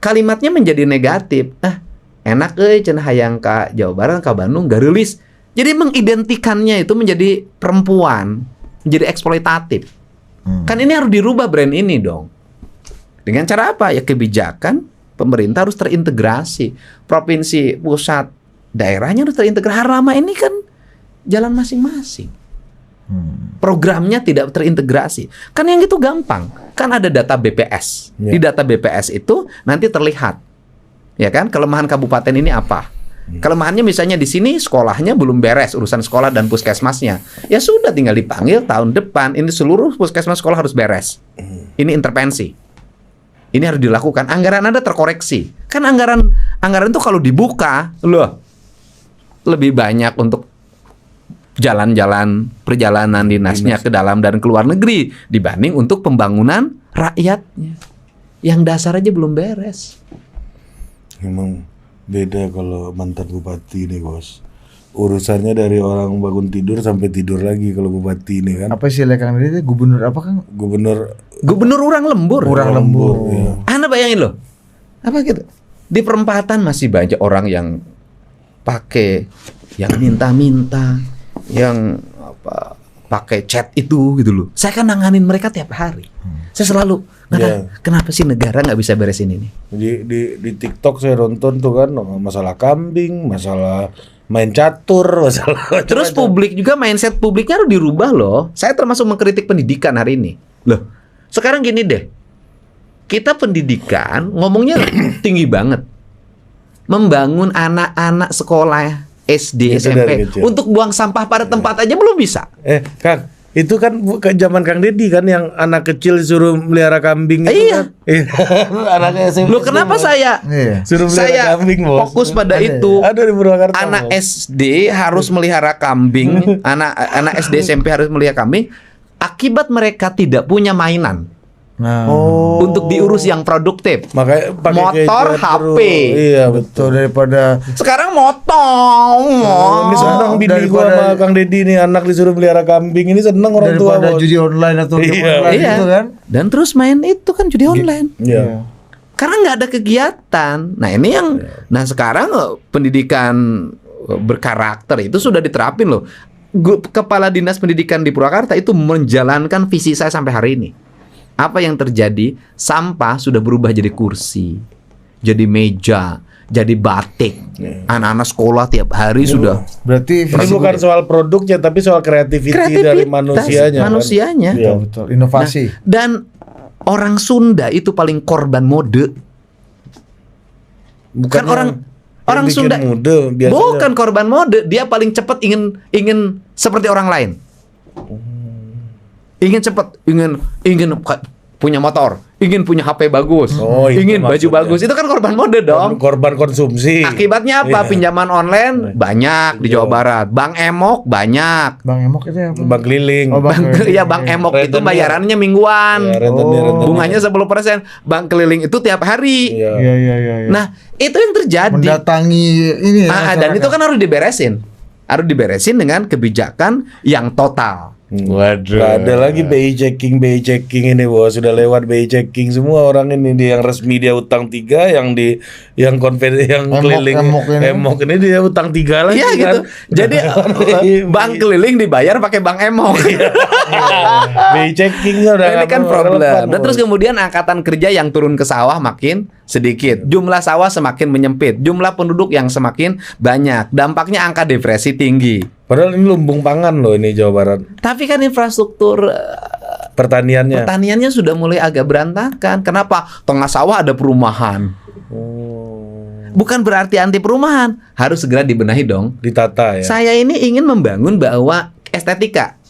kalimatnya menjadi negatif, enak cenah hayang ka Jawa Barat, ka Bandung gak rilis. Jadi mengidentikannya itu menjadi perempuan, menjadi eksploitatif. Kan ini harus dirubah brand ini dong. Dengan cara apa? Ya kebijakan pemerintah harus terintegrasi. Provinsi, pusat, daerahnya harus terintegrasi. Lama ini kan jalan masing-masing. Programnya tidak terintegrasi. Kan yang itu gampang. Kan ada data BPS. Di data BPS itu nanti terlihat. Ya kan? Kelemahan kabupaten ini apa? Kelemahannya misalnya di sini sekolahnya belum beres urusan sekolah dan puskesmasnya. Ya sudah tinggal dipanggil tahun depan ini seluruh puskesmas sekolah harus beres. Ini intervensi. Ini harus dilakukan. Anggaran Anda terkoreksi. Kan anggaran itu kalau dibuka, loh lebih banyak untuk jalan-jalan perjalanan dinasnya ke dalam dan ke luar negeri dibanding untuk pembangunan rakyatnya. Yang dasar aja belum beres. Memang beda kalau mantan bupati nih bos. Urusannya dari orang bangun tidur sampai tidur lagi kalau bupati ini kan. Apa sih Kang Deddy? Gubernur apa Kang? Gubernur Urang Lembur. Urang Lembur. Ya. Anda bayangin loh. Apa gitu? Di perempatan masih banyak orang yang pakai yang minta-minta, yang pakai chat itu gitu loh. Saya kan nanganin mereka tiap hari. Saya selalu kenapa sih negara nggak bisa beresin ini? Di TikTok saya nonton tuh kan masalah kambing, masalah main catur, masalah Terus publik juga mindset publiknya harus dirubah loh. Saya termasuk mengkritik pendidikan hari ini. Loh, sekarang gini deh. Kita pendidikan ngomongnya tinggi banget. Membangun anak-anak sekolah SD, Itu dari SMP kecil. untuk buang sampah pada tempat aja belum bisa. Kang, Itu kan ke zaman Kang Deddy kan yang anak kecil suruh melihara kambing itu Iya. kan. Iya. Anaknya SMP. Loh kenapa saya Iya. suruh melihara saya kambing, Bos. fokus pada Ada. itu? Ada di Purwakarta. Anak Bos. SD harus melihara kambing, anak SD SMP harus melihara kambing akibat mereka tidak punya mainan Nah, Oh. untuk diurus yang produktif. Makanya pakai Motor, gadget HP. terus. Iya, betul. betul daripada Sekarang motong. Ini senang bini gua Daripada- sama Kang Deddy nih anak disuruh melihara kambing. Ini senang orang tua, daripada Bos. judi online atau game Iya. online Iya. gitu kan. Dan terus main itu kan judi online. Iya. Karena nggak ada kegiatan. Nah ini yang, nah sekarang pendidikan berkarakter itu sudah diterapin loh. Kepala Dinas Pendidikan di Purwakarta itu menjalankan visi saya sampai hari ini. Apa yang terjadi? Sampah sudah berubah jadi kursi, jadi meja, jadi batik. Anak-anak sekolah tiap hari sudah. Berarti Ini bukan soal produknya tapi soal kreativitas dari manusianya. kan? manusianya. Iya. betul, inovasi. Dan orang Sunda itu paling korban mode. Bukan orang bikin Sunda. mode, biasanya. Bukan korban mode, dia paling cepat ingin seperti orang lain. Ingin cepat, ingin punya motor, ingin punya HP bagus, Oh, itu ingin baju maksudnya. bagus. Itu kan korban mode dong. Korban konsumsi. Akibatnya apa? Iya. Pinjaman online banyak di Jawa Barat. Bank Emok banyak. Bang Emok itu apa? Bank keliling. Oh, Bang. Iya, Bank Emok itu Rentenir. bayarannya mingguan. Ya, rentenir. Bunganya 10%. Bank keliling itu tiap hari. Iya. Iya iya iya. Nah, itu yang terjadi. Mendatangi ini Dan itu kan harus diberesin. Harus diberesin dengan kebijakan yang total. Waduh. Gak ada lagi BI checking ini, Bos. Sudah lewat BI checking semua orang ini. Dia yang resmi dia utang 3, yang yang keliling Emok ini dia utang 3 lagi Iya kan. gitu. Jadi bank keliling dibayar pakai Bank Emok. BI checkingnya udah Ini nggak kan problem. relevan, Dan terus Bos. kemudian angkatan kerja yang turun ke sawah makin sedikit. Jumlah sawah semakin menyempit. Jumlah penduduk yang semakin banyak. Dampaknya angka depresi tinggi. Padahal ini lumbung pangan loh ini Jawa Barat. Tapi kan infrastruktur Pertaniannya. pertaniannya sudah mulai agak berantakan. Kenapa? Tengah sawah ada perumahan. Bukan berarti anti perumahan. Harus segera dibenahi dong. Ditata ya. Saya ini ingin membangun bahwa estetika.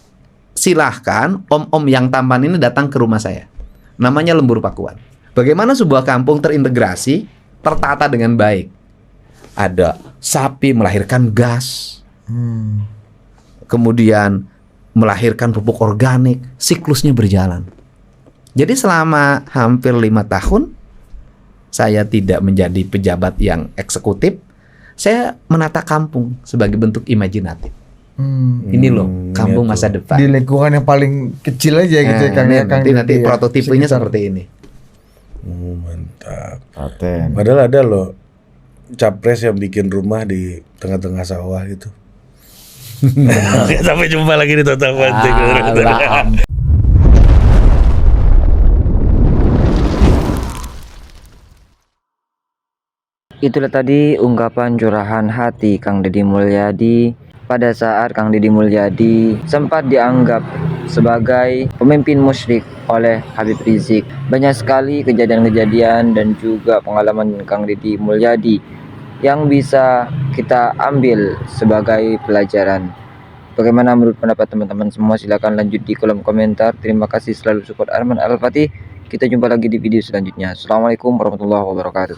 Silahkan om-om yang tampan ini datang ke rumah saya. Namanya Lembur Pakuan. Bagaimana sebuah kampung terintegrasi, tertata dengan baik. Ada sapi melahirkan gas. Kemudian melahirkan pupuk organik. Siklusnya berjalan. Jadi selama hampir 5 tahun, saya tidak menjadi pejabat yang eksekutif. Saya menata kampung sebagai bentuk imajinatif. Ini loh kampung masa depan. Di lingkungan yang paling kecil aja gitu ya Kang. Ini ya, Kang, nanti di- ya, prototipenya sekitar. seperti ini. Mantap. Paten. Padahal ada loh capres yang bikin rumah di tengah-tengah sawah gitu. Oke, sampai jumpa lagi di Total Pantik. Itulah tadi ungkapan curahan hati Kang Deddy Mulyadi pada saat Kang Deddy Mulyadi sempat dianggap sebagai pemimpin musyrik oleh Habib Rizik. Banyak sekali kejadian-kejadian dan juga pengalaman Kang Deddy Mulyadi yang bisa kita ambil sebagai pelajaran. Bagaimana menurut pendapat teman-teman semua? Silakan lanjut di kolom komentar. Terima kasih selalu support Arman Al-Fatih. Kita jumpa lagi di video selanjutnya. Assalamualaikum warahmatullahi wabarakatuh.